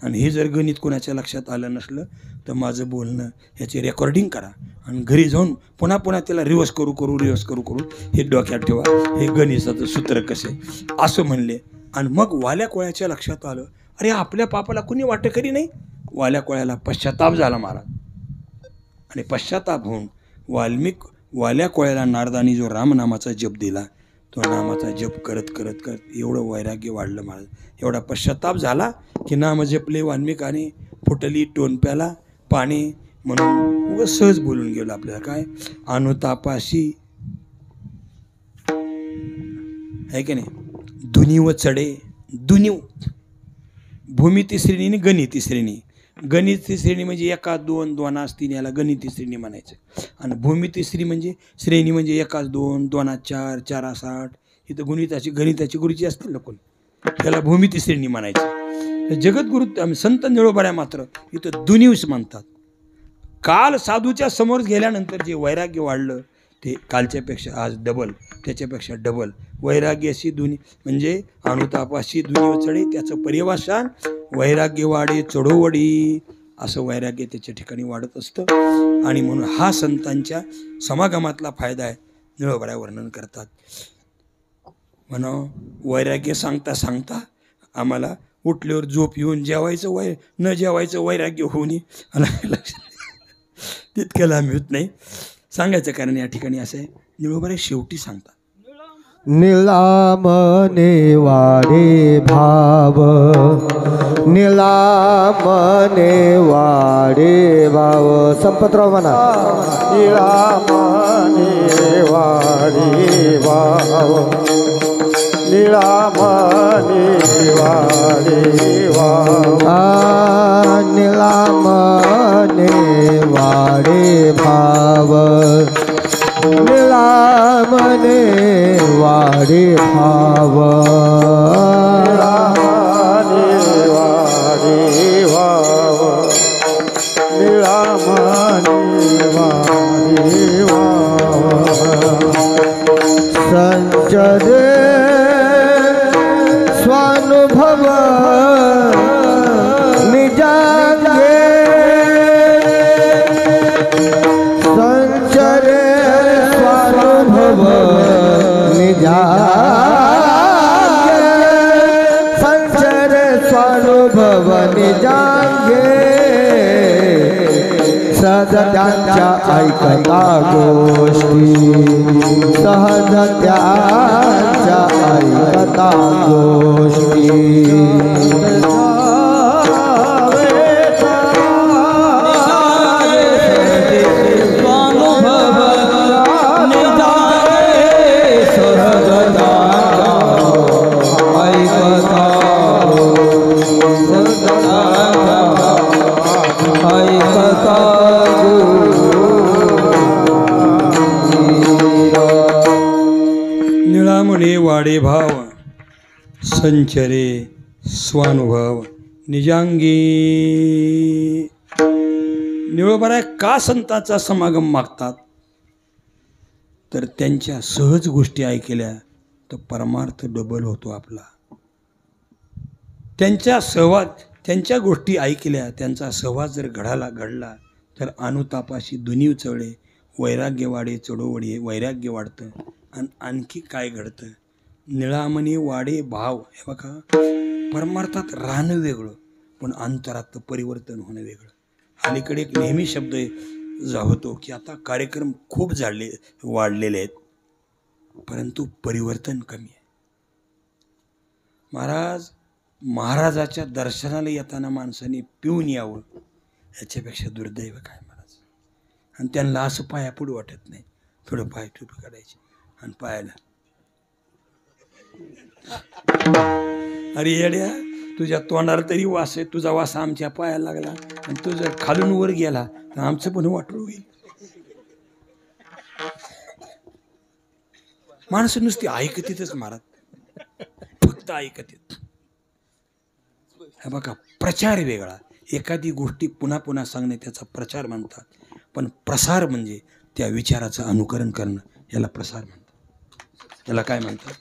आणि हे जर गणित कोणाच्या लक्षात आलं नसलं तर माझं बोलणं ह्याची रेकॉर्डिंग करा आणि घरी जाऊन पुन्हा पुन्हा त्याला रिवर्स करू हे डोक्यात ठेवा, हे गणिताचं सूत्र कसे असं म्हणले. आणि मग वाल्या कोळ्याच्या लक्षात आलं, अरे आपल्या पापाला कुणी वाटेकरी नाही. वाल्या कोळ्याला पश्चाताप झाला महाराज. आणि पश्चाताप होऊन वाल्या कोळ्याला नारदानी जो रामनामाचा जप दिला, तो नामाचा जप करत करत करत एवढं वैराग्य वाढलं महाराज. एवढा पश्चाताप झाला की नाम जपले वाल्मिकाने, फुटली टोनप्याला पाणी, म्हणून उगाच सहज बोलून गेलो. आपल्याला काय अनुतापाशी आहे की नाही, दुनीव चढे, दुनीव भूमिती श्रेणी आणि गणिती श्रेणी. गणिती श्रेणी म्हणजे 1 2 2 3 याला गणिती श्रेणी म्हणायचं. आणि भूमिती श्रेणी म्हणजे 1 2 2 4 4 8, इथं गणिताची गुरुची असतील ना कोण, त्याला भूमिती श्रेणी म्हणायचं. जगद्गुरु संत निळोबऱ्या मात्र इथं दुनीवच म्हणतात. काल साधूच्या समोर गेल्यानंतर जे वैराग्य वाढलं ते कालच्यापेक्षा आज डबल, त्याच्यापेक्षा डबल वैराग्याशी दुनी म्हणजे अनुतापाशी दुनीव चढे, त्याचं पर्यवसान वैराग्य वाढे चढोवडी, असं वैराग्य त्याच्या ठिकाणी वाढत असतं. आणि म्हणून हा संतांच्या समागमातला फायदा आहे. निळोबऱ्या वर्णन करतात म्हणा, वैराग्य सांगता सांगता आम्हाला उठल्यावर झोप येऊन जेवायचं न जेवायचं वैराग्य होऊ नये लक्षात तितकं लांब होत नाही. सांगायचं कारण या ठिकाणी असं आहे, निळोबऱ्या शेवटी सांगतात, निलामने वाडे भाव, निलामने वाडे भाव. संपतराव म्हणा, निलामने वाडे भाव, निलामने वाडे भाव, निलामने वाडे भाव, निलामने वाडे भाव, निलामने वाडे भाव, निलामने वाडे भाव. संचरे स्वानुभव निजांगे, संचरे स्वानुभव निजांगे, संचरे स्वानुभव निजांगे, सहज त्यांच्या ऐकता गोष्टी सहज त्यांच्या ऐकता गोष्टी निळामणे वाडे भाव संचरे स्वानुभव निजांगी. निळोबाराय का संतांचा समागम मागतात तर त्यांच्या सहज गोष्टी ऐकल्या तर परमार्थ डबल होतो आपला. त्यांच्या गोष्टी ऐकल्या, त्यांचा सहवास जर घडला तर अनुतापाशी दुनी चढे, वैराग्य वाढे, चढोवडी वैराग्य वाढतं. आणि आणखी काय घडतं? निळामणी वाडे भाव. हे बघा, परमार्थात राहणं वेगळं पण अंतरात परिवर्तन होणं वेगळं. अलीकडे एक नेहमी शब्द होतो की आता कार्यक्रम खूप वाढलेले आहेत परंतु परिवर्तन कमी आहे. महाराजाच्या दर्शनाला येताना माणसाने पिऊन यावं याच्यापेक्षा दुर्दैव काय महाराज. आणि त्यांना असं पायापुढे वाटत नाही, थोडं पाय टुपी काढायचे आणि पायाला अरे येड्या तुझ्या तोंडाला तरी वास आहे, तुझा वास आमच्या पायाला लागला आणि तू जर खालून वर गेला तर आमचं पण वाटलं होईल. माणसं नुसती ऐकतीतच महाराज, फक्त ऐकतीत. हे बघा, प्रचार वेगळा. एखादी गोष्टी पुन्हा पुन्हा सांगणे त्याचा प्रचार म्हणतात, पण प्रसार म्हणजे त्या विचाराचं अनुकरण करणं, याला प्रसार म्हणतात. याला काय म्हणतात?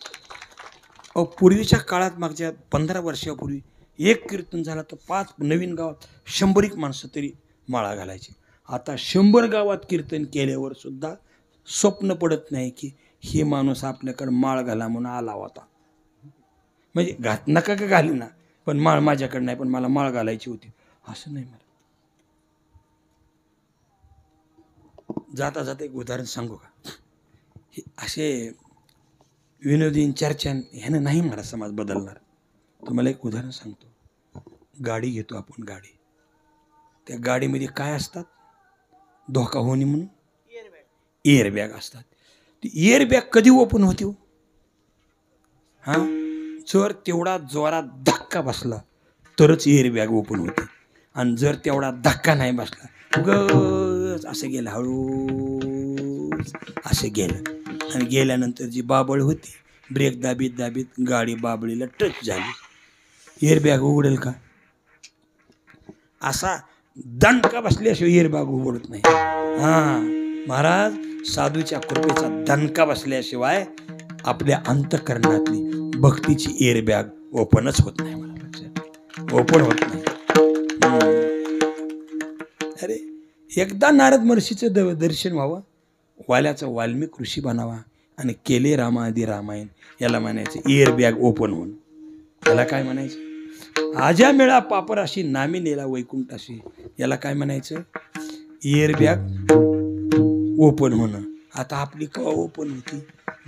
पूर्वीच्या काळात मागच्या 15 वर्षापूर्वी एक कीर्तन झालं तर 5 नवीन गावात 100 माणसं तरी माळा घालायची. आता 100 गावात कीर्तन केल्यावर सुद्धा स्वप्न पडत नाही की हे माणूस आपल्याकडे माळ घाला म्हणून आला होता. म्हणजे नका का घाली ना, पण माळ माझ्याकडे नाही, पण मला माळ घालायची होती असं नाही. मला जाता जाता एक उदाहरण सांगू का? हे असे विनोदीन चर्चा ह्यानं नाही मला समाज बदलणार. तुम्हाला एक उदाहरण सांगतो. गाडी घेतो आपण, गाडी. त्या गाडीमध्ये काय असतात? धोका होणे म्हणून एअरबॅग असतात. ती एअरबॅग कधी ओपन होते? जर तेवढा जोरात धक्का बसला तरच एअरबॅग ओपन होते. आणि जर तेवढा धक्का नाही बसला, उगाच असं गेलं, हळू असं गेलं आणि गेल्यानंतर जी बाबळ होती, ब्रेक दाबीत दाबीत गाडी बाबळीला टच झाली, एअरबॅग उघडेल का? असा दणका बसल्याशिवाय एअरबॅग उघडत नाही. महाराज, साधूच्या कृपेचा दणका बसल्याशिवाय आपल्या अंतःकरणातली भक्तीची एअरबॅग ओपनच होत नाही. मला ओपन होत नाही. अरे एकदा नारद महर्षीचं दर्शन व्हावं, वाल्याचा वाल्मिक ऋषी बनावा आणि केले रामाआदी रामायण, याला म्हणायचं एअरबॅग ओपन होऊन. याला काय म्हणायचं? आजा मेळा पापराशी नामी नेला वैकुंठाशी, याला काय म्हणायचं? एअरबॅग ओपन होणं. आता आपली कवा ओपन होती?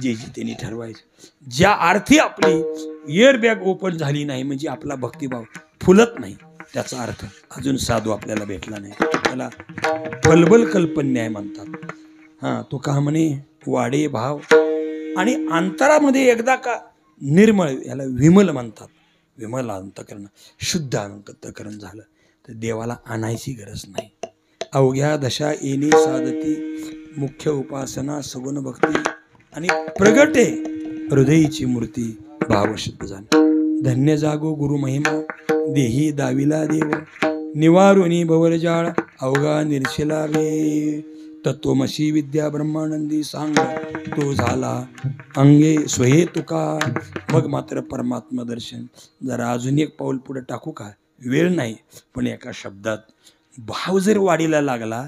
जे त्यांनी ठरवायचं. ज्या अर्थी आपली एअरबॅग ओपन झाली नाही म्हणजे आपला भक्तिभाव फुलत नाही, त्याचा अर्थ अजून साधू आपल्याला भेटला नाही. त्याला बलबल कल्पन्याय म्हणतात. तो का म्हणे वाडे भाव. आणि अंतरामध्ये एकदा का निर्मळ, याला विमल म्हणतात. विमल अंतकरण, शुद्ध अंतकरण झालं तर देवाला आणायची गरज नाही. अवघ्या दशा येणे साधती, मुख्य उपासना सगुण भक्ती आणि प्रगटे हृदयीची मूर्ती भावशुद्ध झाली. धन्य जागो गुरु महिमा, देही दाविला देव, निवारुनी भवरजाळ अवघा निर्शिला वे. तत्वमशी विद्या ब्रह्मानंदी सांग, तो झाला अंगे स्वहे तुका. मग मात्र परमात्मा दर्शन. जरा अजून एक पाऊल पुढे टाकू का? वेळ नाही, पण एका शब्दात भाव जर वाढीला लागला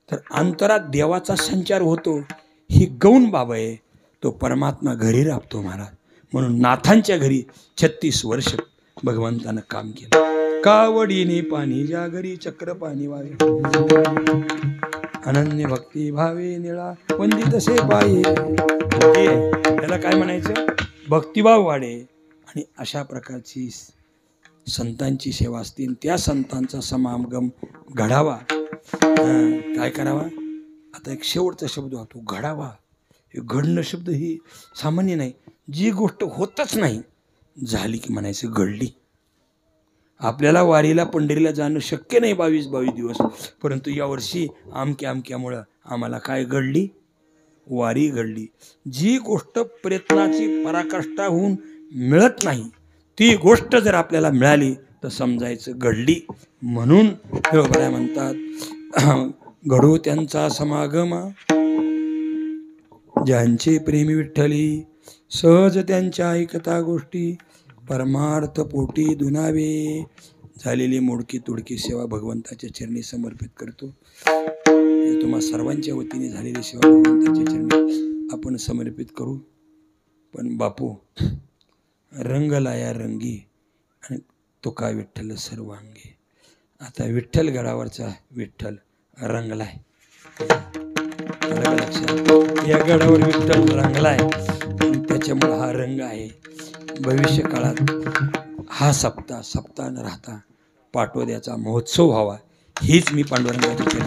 तर अंतरात देवाचा संचार होतो. ही गौण बाब आहे. तो परमात्मा घरी राबतो महाराज. म्हणून नाथांच्या घरी 36 वर्ष भगवंतानं काम केलं. कावडीने पाणी जागरी चक्र पाणी वावे अनन्य भक्ती भावे निळा वंदित से पाये याला काय म्हणायचं भक्तिभाव वाढे आणि अशा प्रकारची संतांची सेवा असतील त्या संतांचा समागम घडावा काय करावा आता एक शेवटचा शब्द होतो घडावा हे घडणं शब्द ही सामान्य नाही जी गोष्ट होतच नाही झाली की म्हणायचं घडली आपल्याला वारीला पंढरीला जाणं शक्य नाही 22 दिवस परंतु यावर्षी आमक्यामुळं आम्हाला काय घडली वारी घडली जी गोष्ट प्रयत्नाची पराकाष्ठा होऊन मिळत नाही ती गोष्ट जर आपल्याला मिळाली तर समजायचं घडली म्हणून बऱ्या म्हणतात घडो त्यांचा समागम ज्यांचे प्रेमी विठ्ठली सहज त्यांच्या ऐकता गोष्टी परमार्थ पोटी दुनावे झालेली मोडकी तुडकी सेवा भगवंताच्या चरणी समर्पित करतो तुम्हा सर्वांच्या वतीने झालेली सेवा भगवंताच्या चरणी आपण समर्पित करू पण बापू रंग लाया रंगी आणि तुका विठ्ठल सर्वांगी आता विठ्ठल गडावरचा विठ्ठल रंगलाय लक्षात या गडावर विठ्ठल रंगलाय त्याच्यामुळे हा रंग आहे भविष्य काळात हा सप्ताह न राहता पाटोद्याचा महोत्सव व्हावा हीच मी पांडुरंगाची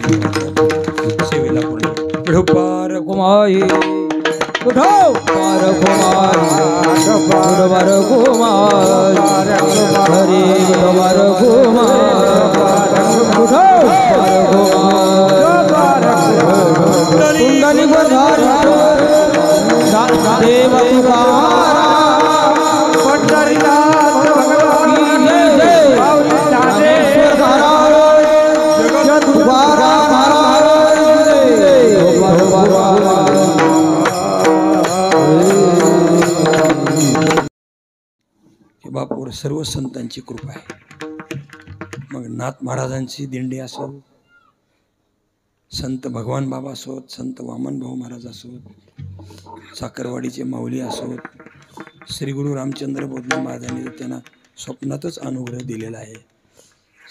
सेवेला पुढे पार कुमाई उठो पार कुमार कुमार हरी कुमार कुमार उठो पार कुमार कुंडली बधार देव तुकारा पंढरीनाथ भगवान की जय ज्ञानेश्वर महाराज तुकाराम महाराज की बापूवर सर्व संतांची कृपा आहे मग नाथ महाराजांची दिंडी असो संत भगवान बाबा असोत संत वामन भाऊ महाराज असोत साखरवाडीचे माऊली असोत श्री गुरु रामचंद्र बोधले महाराजांनी त्यांना स्वप्नातच अनुग्रह दिलेला आहे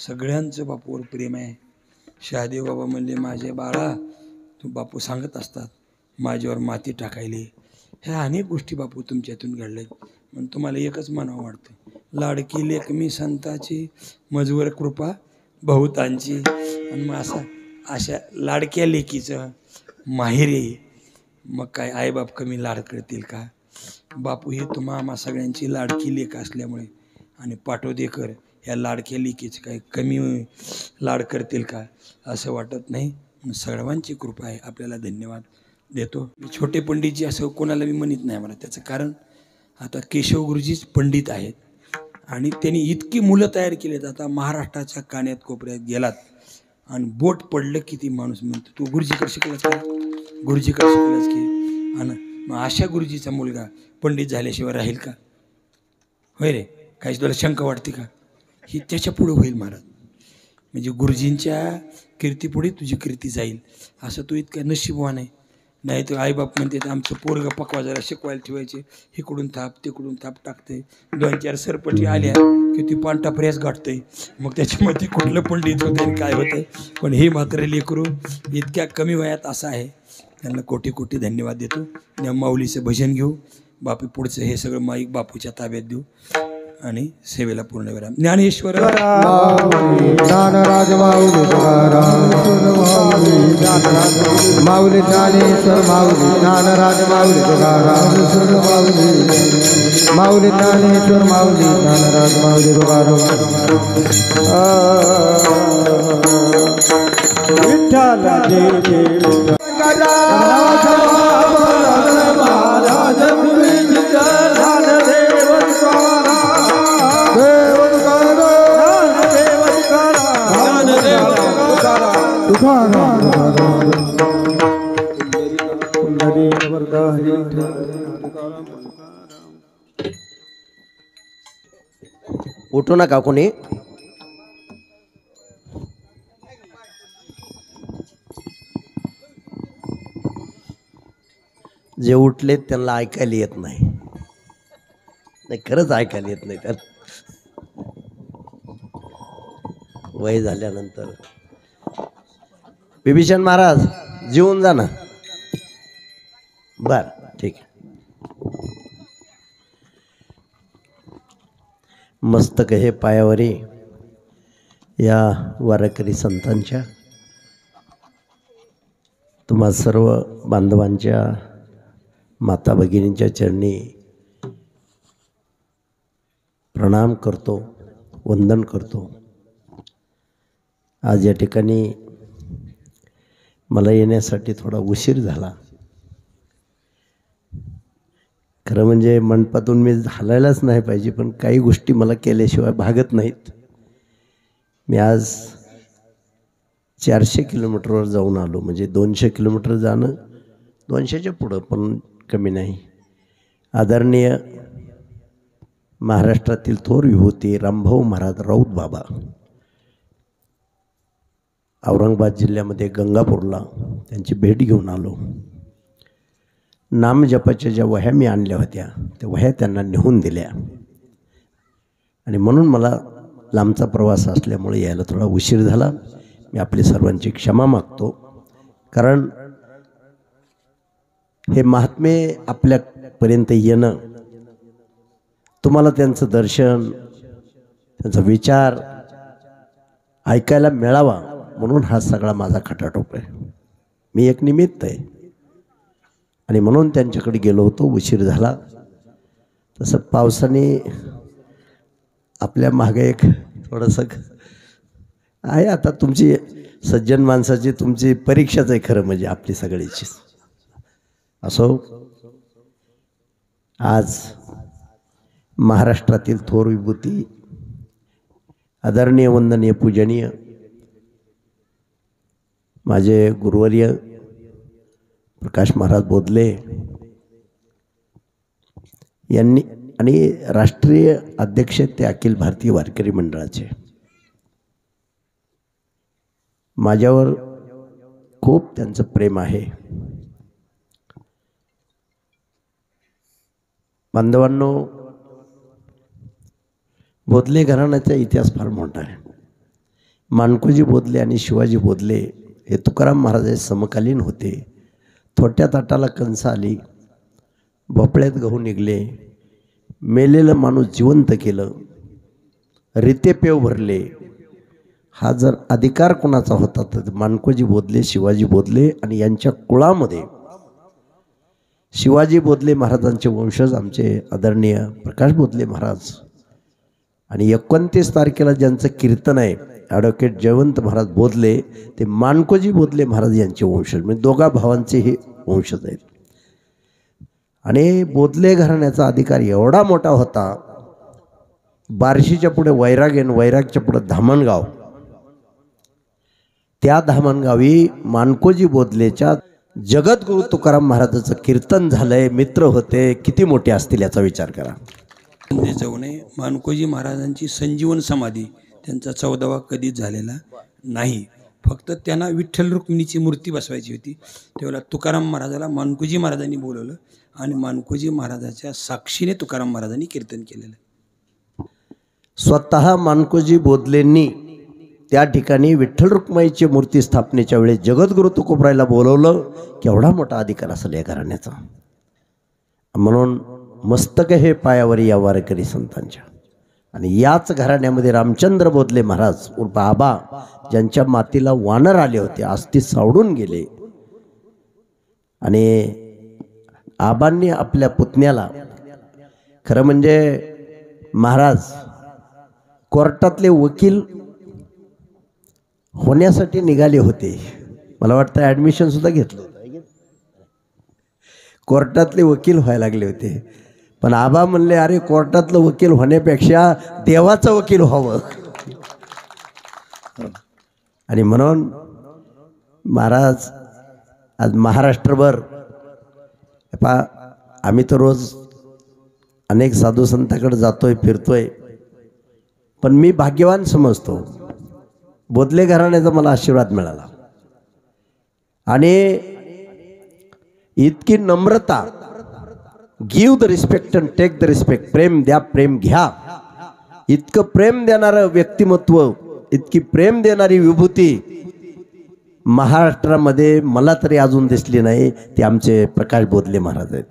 सगळ्यांचं बापूवर प्रेम आहे शहादेव बाबा म्हणले माझे बाळा तू बापू सांगत असतात माझ्यावर माती टाकायली ह्या अनेक गोष्टी बापू तुमच्यातून घडल्यात म्हणून तुम्हाला एकच म्हणावं वाटतं लाडकी लेक मी संताची मजवर कृपा बहुतांची आणि मग अशा लाडक्या लेकीचं माहेरी मग काय आईबाप कमी लाड करतील का बापू हे तुम्हा आम्हा सगळ्यांची लाडकी लेक असल्यामुळे आणि पाटोदेकर ह्या लाडक्या लेकीचं काय कमी लाड करतील का असं वाटत नाही सर्वांची कृपा आहे आपल्याला धन्यवाद देतो मी छोटे पंडितजी असं कोणाला मी म्हणत नाही मला त्याचं कारण आता केशव गुरुजीच पंडित आहेत आणि त्यांनी इतकी मुलं तयार केलीत आता महाराष्ट्राच्या कान्यात कोपऱ्यात गेलात आणि बोट पडलं की ती माणूस म्हणतो तू गुरुजीकडे शिकलास का गुरुजीकडे शिकलास की आणि मग अशा गुरुजीचा मुलगा पंडित झाल्याशिवाय राहील का होय रे काहीच तुला शंका वाटते का ही त्याच्या पुढे होईल महाराज म्हणजे गुरुजींच्या कीर्तीपुढे तुझी कीर्ती जाईल असं तू इतका नशीबवान आहे नाही तर आईबाप म्हणते आमचं पोरगं पकवा जरा शिकवायला ठेवायचे इकडून थाप तिकडून थाप टाकते 2-4 सरपटी आल्या की ती पांटा प्रेस गाठते मग त्याच्यामध्ये कुठलं पंडित होते आणि काय होतं पण हे मात्र लेकरू इतक्या कमी वयात असं आहे त्यांना कोटी कोटी धन्यवाद देतो या माऊलीचं भजन घेऊ बापू पुढचं हे सगळं माईक बापूच्या ताब्यात देऊ आणि सेवेला पूर्ण विराम ज्ञानेश्वर ज्ञानराज माऊली ज्ञानेश्वर माऊली ज्ञानराज माऊली माऊली ज्ञानेश्वर माऊली ज्ञानराज माऊली विठ्ठल उठू नका कोणी जे उठलेत त्यांना ऐकायला येत नाही खरंच ऐकायला येत नाही त्यांना वय झाल्यानंतर बिभीषण महाराज जेवून जा ना. बर ठीक आहे. मस्तक हे पायावरी या वारकरी संतांच्या तुम्हा सर्व बांधवांच्या माता भगिनींच्या चरणी प्रणाम करतो, वंदन करतो. आज या ठिकाणी मला येण्यासाठी थोडा उशीर झाला. खरं म्हणजे मंडपातून मी हलायलाच नाही पाहिजे, पण काही गोष्टी मला केल्याशिवाय भागत नाहीत. मी आज 400 किलोमीटरवर जाऊन आलो. म्हणजे 200 किलोमीटर जाणं, 200च्या पुढं पण कमी नाही. आदरणीय महाराष्ट्रातील थोर विभूती रामभाऊ महाराज राऊत बाबा औरंगाबाद जिल्ह्यामध्ये गंगापूरला त्यांची भेट घेऊन आलो. नामजपाच्या ज्या वह्या मी आणल्या होत्या त्या वह्या त्यांना नेऊन दिल्या आणि म्हणून मला लांबचा प्रवास असल्यामुळे यायला थोडा उशीर झाला. मी आपली सर्वांची क्षमा मागतो. कारण हे महात्मे आपल्यापर्यंत येणं, तुम्हाला त्यांचं दर्शन, त्यांचा विचार ऐकायला मिळावा म्हणून हा सगळा माझा खटाटोप आहे. मी एक निमित्त आहे आणि म्हणून त्यांच्याकडे गेलो होतो. उशीर झाला. तसं पावसाने आपल्या मागे एक थोडंसं आहे. आता तुमची सज्जन माणसाची तुमची परीक्षाच आहे खरं म्हणजे आपली सगळीची. असो, आज महाराष्ट्रातील थोर विभूती आदरणीय वंदनीय पूजनीय माझे गुरुवर्य प्रकाश महाराज बोधले यांनी आणि राष्ट्रीय अध्यक्ष ते अखिल भारतीय वारकरी मंडळाचे माझ्यावर खूप त्यांचं प्रेम आहे. बांधवांनो, बोधले घराण्याचा इतिहास फार मोठा आहे. मानकोजी बोधले आणि शिवाजी बोधले हे तुकाराम महाराजांचे समकालीन होते. थोट्या ताटाला कंस आली, भोपळ्यात गहू निघले, मेलेलं माणूस जिवंत केलं, रिते पेव भरले. हा जर अधिकार कोणाचा होता तर मानकोजी बोधले, शिवाजी बोधले आणि यांच्या कुळामध्ये शिवाजी बोधले महाराजांचे वंशज आमचे आदरणीय प्रकाश बोधले महाराज आणि 29 तारखेला ज्यांचं कीर्तन आहे ॲडव्होकेट जयवंत महाराज बोधले ते मानकोजी बोधले महाराज यांचे वंशज, म्हणजे दोघा भावांचे हे वंशज आहेत. आणि बोधले घराण्याचा अधिकार एवढा मोठा होता, बार्शीच्या पुढे वैराग आणि वैरागच्या पुढे धामणगाव, त्या धामणगावी मानकोजी बोधलेच्या जगद्गुरु तुकाराम महाराजाचं कीर्तन झालंय. मित्र होते, किती मोठे असतील याचा विचार करा. जाऊ नये. मानकोजी महाराजांची संजीवन समाधी त्यांचा 14वा कधीच झालेला नाही. फक्त त्यांना विठ्ठल रुक्मिणीची मूर्ती बसवायची होती. तेव्हा तुकाराम महाराजाला मानकोजी महाराजांनी बोलवलं आणि मानकोजी महाराजाच्या साक्षीने तुकाराम महाराजांनी कीर्तन केलेलं. स्वतः मानकोजी बोधलेंनी त्या ठिकाणी विठ्ठल रुक्माईची मूर्ती स्थापनेच्या वेळेस जगद्गुरु तुकोबरायला बोलवलं. केवढा मोठा अधिकार असेल या घराण्याचा. म्हणून मस्तक हे पायावरी या वारकरी संतांच्या. आणि याच घराण्यामध्ये रामचंद्र बोधले महाराज उर्फ आबा, ज्यांच्या मातीला वानर आले होते, अस्थी सावडून गेले. आणि आबांनी आपल्या पुतण्याला, खरं म्हणजे महाराज कोर्टातले वकील होण्यासाठी निघाले होते. मला वाटतं ॲडमिशन सुद्धा घेतलं होतं. कोर्टातले वकील व्हायला लागले होते. पण आबा म्हणले, अरे कोर्टातलं वकील होण्यापेक्षा देवाचं वकील व्हावं. आणि म्हणून महाराज आज महाराष्ट्रभर आम्ही तर रोज अनेक साधू संतांकडे जातोय, फिरतोय, पण मी भाग्यवान समजतो. बोधले घराण्याचा मला आशीर्वाद मिळाला आणि इतकी नम्रता, give the respect and take the respect, प्रेम द्या प्रेम घ्या, इतकं प्रेम देणारं व्यक्तिमत्व, इतकी प्रेम देणारी विभूती महाराष्ट्रामध्ये मला तरी अजून दिसली नाही, ते आमचे प्रकाश बोधले महाराज आहेत.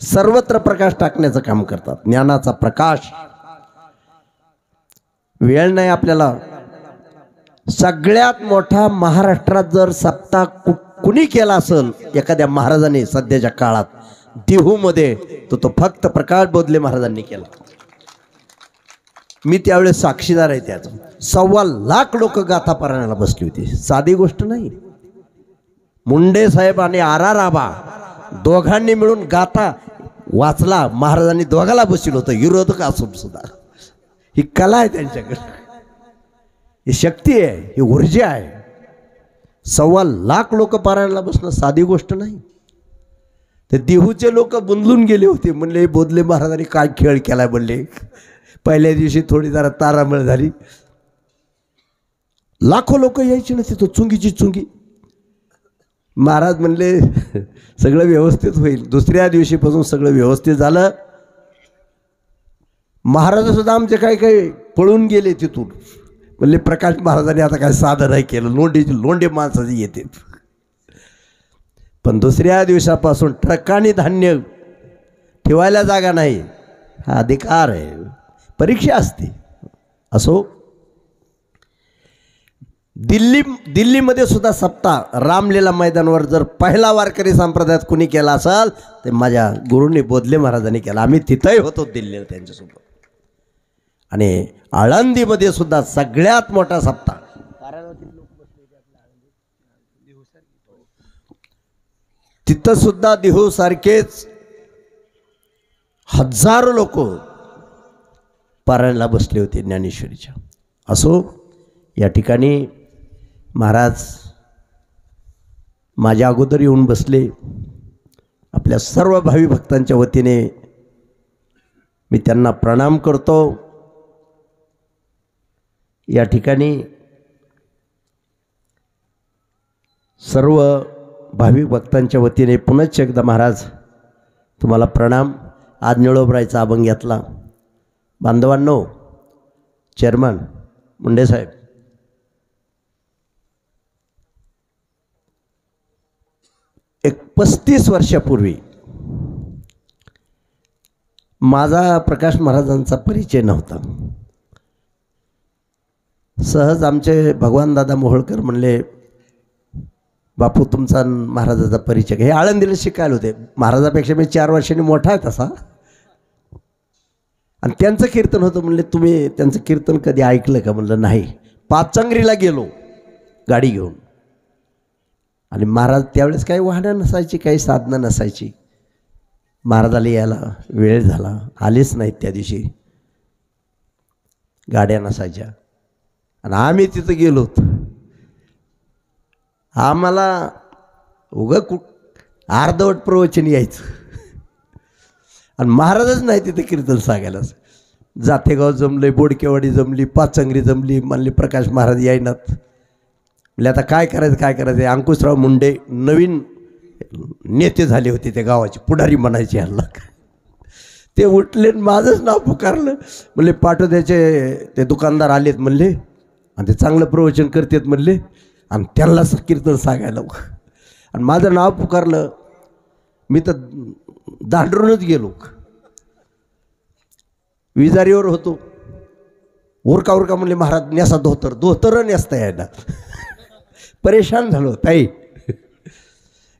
सर्वत्र प्रकाश टाकण्याचं काम करतात, ज्ञानाचा प्रकाश. वेळ नाही आपल्याला. सगळ्यात मोठा महाराष्ट्रात जर सप्ताह कुणी केला असेल एखाद्या महाराजांनी सध्याच्या काळात देहूमध्ये, तो फक्त प्रकाश बोधले महाराजांनी केला. मी त्यावेळेस साक्षीदार आहे त्याचं. 1.25 लाख लोक गाथा पारायणाला बसली होती. साधी गोष्ट नाही. मुंडे साहेब आणि आर आबा दोघांनी मिळून गाथा वाचला. महाराजांनी दोघाला बसवलं होतं, विरोधक असून सुद्धा. ही कला आहे त्यांच्याकडे, ही शक्ती आहे, ही ऊर्जा आहे. 1.25 लाख लोक पारायणाला बसणं साधी गोष्ट नाही. ते देहूचे लोक बुंदलून गेले होते. म्हणले बोधले महाराजांनी काय खेळ केलाय म्हणले. पहिल्या दिवशी थोडी जरा तारांबळ झाली. लाखो लोक यायची ना तिथं, चुंगीची चुंगी. महाराज म्हणले सगळं व्यवस्थित होईल. दुसऱ्या दिवशीपासून सगळं व्यवस्थित झालं. महाराज सुद्धा आमचे काही काही पळून गेले तिथून. म्हणले प्रकाश महाराजांनी आता काय साधं नाही केलं, लोंडे माणसाचे येते. पण दुसऱ्या दिवसापासून ट्रकाने धान्य ठेवायला जागा नाही, हा अधिकार आहे. परीक्षा असते. असो, दिल्लीमध्ये सुद्धा सप्ताह रामलीला मैदानावर जर पहिला वारकरी संप्रदायात कुणी केला असेल ते माझ्या गुरूंनी बोधले महाराजांनी केला. आम्ही तिथंही होतो दिल्लीला त्यांच्यासोबत. आणि आळंदीमध्ये सुद्धा सगळ्यात मोठा सप्ताह. तिथं सुद्धा देहू सारखेच हजारो लोक पारायणाला बसले होते ज्ञानेश्वरीच्या. असो, या ठिकाणी महाराज माझ्या अगोदर येऊन बसले. आपल्या सर्व भावी भक्तांच्या वतीने मी त्यांना प्रणाम करतो. या ठिकाणी सर्व भाविक भक्तांच्या वतीने पुनश्च एकदा महाराज तुम्हाला प्रणाम. आज निळोबरायचा अभंग घेतला. बांधवांनो, चेअरमन मुंडे साहेब, एक 35 वर्षापूर्वी माझा प्रकाश महाराजांचा परिचय नव्हता. सहज आमचे भगवान दादा मोहोळकर म्हणले, बापू तुमचा महाराजाचा परिचय. हे आळंदीला शिकायला होते. महाराजापेक्षा मी 4 वर्षांनी मोठा आहे तसा. आणि त्यांचं कीर्तन होतं. म्हणले तुम्ही त्यांचं कीर्तन कधी ऐकलं का? म्हणलं नाही. पाचंगरीला गेलो गाडी घेऊन. आणि महाराज त्यावेळेस काही वाहनं नसायची, काही साधनं नसायची. महाराजाला यायला वेळ झाला, आलेच नाहीत त्या दिवशी. गाड्या नसायच्या. आणि आम्ही तिथं गेलो. आम्हाला अर्धवट प्रवचन यायचं. आणि महाराजच नाही तिथे कीर्तन सांगायला. जातेगाव जमले, बोडकेवाडी जमली, पाचंगरी जमली. म्हणले प्रकाश महाराज यायनात. म्हणजे आता काय करायचं. अंकुशराव मुंडे नवीन नेते झाले होते त्या गावाचे, पुढारी म्हणायचे ह्याला. ते उठले, माझंच नाव पुकारलं. म्हणले पाटोद्याचे ते दुकानदार आलेत म्हणले, आणि ते चांगलं प्रवचन करतात म्हणले, आणि त्यांनाच कीर्तन सांगायला. आणि माझं नाव पुकारलं. मी तर दांडरूनच गेलो. विजारीवर होतो. उरका म्हणले महाराज नेसा धोतर नेसता यायला. परेशान झालो ताई.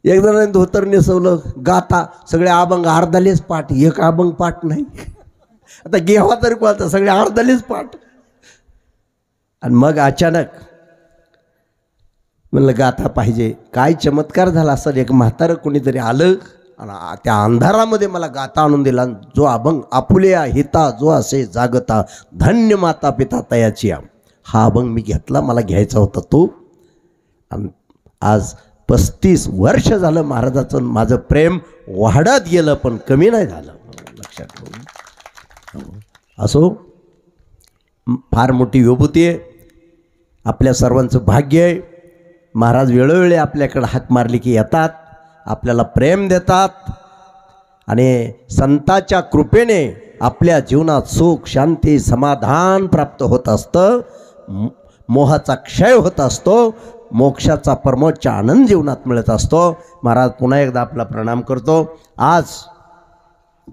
एक जणांनी धोतर नेसवलं. गाता सगळे अभंग अर्धालेच पाठ, एक अभंग पाठ नाही. आता गेवा तरी कोणता, सगळे अर्धालेच पाठ. आणि मग अचानक म्हणलं गाथा पाहिजे. काय चमत्कार झाला असेल. एक म्हातारं कोणीतरी आलं आणि त्या अंधारामध्ये मला गाथा आणून दिला. जो अभंग आपुल्या हिता जो असे जागता, धन्य माता पिता तयाची, हा अभंग मी घेतला. मला घ्यायचा होता तो. आणि आज 35 वर्ष झालं महाराजाचं माझं प्रेम वाढत गेलं, पण कमी नाही झालं. लक्षात ठेवून. असो, फार मोठी विभूती आहे. आपल्या सर्वांचं भाग्य आहे. महाराज वेळोवेळी आपल्याकडे हाक मारली की येतात, आपल्याला प्रेम देतात. आणि संतांच्या कृपेने आपल्या जीवनात सुख शांती समाधान प्राप्त होत असतं. मोहाचा क्षय होत असतो, मोक्षाचा परमोच्च आनंद जीवनात मिळत असतो. महाराज पुन्हा एकदा आपला प्रणाम करतो. आज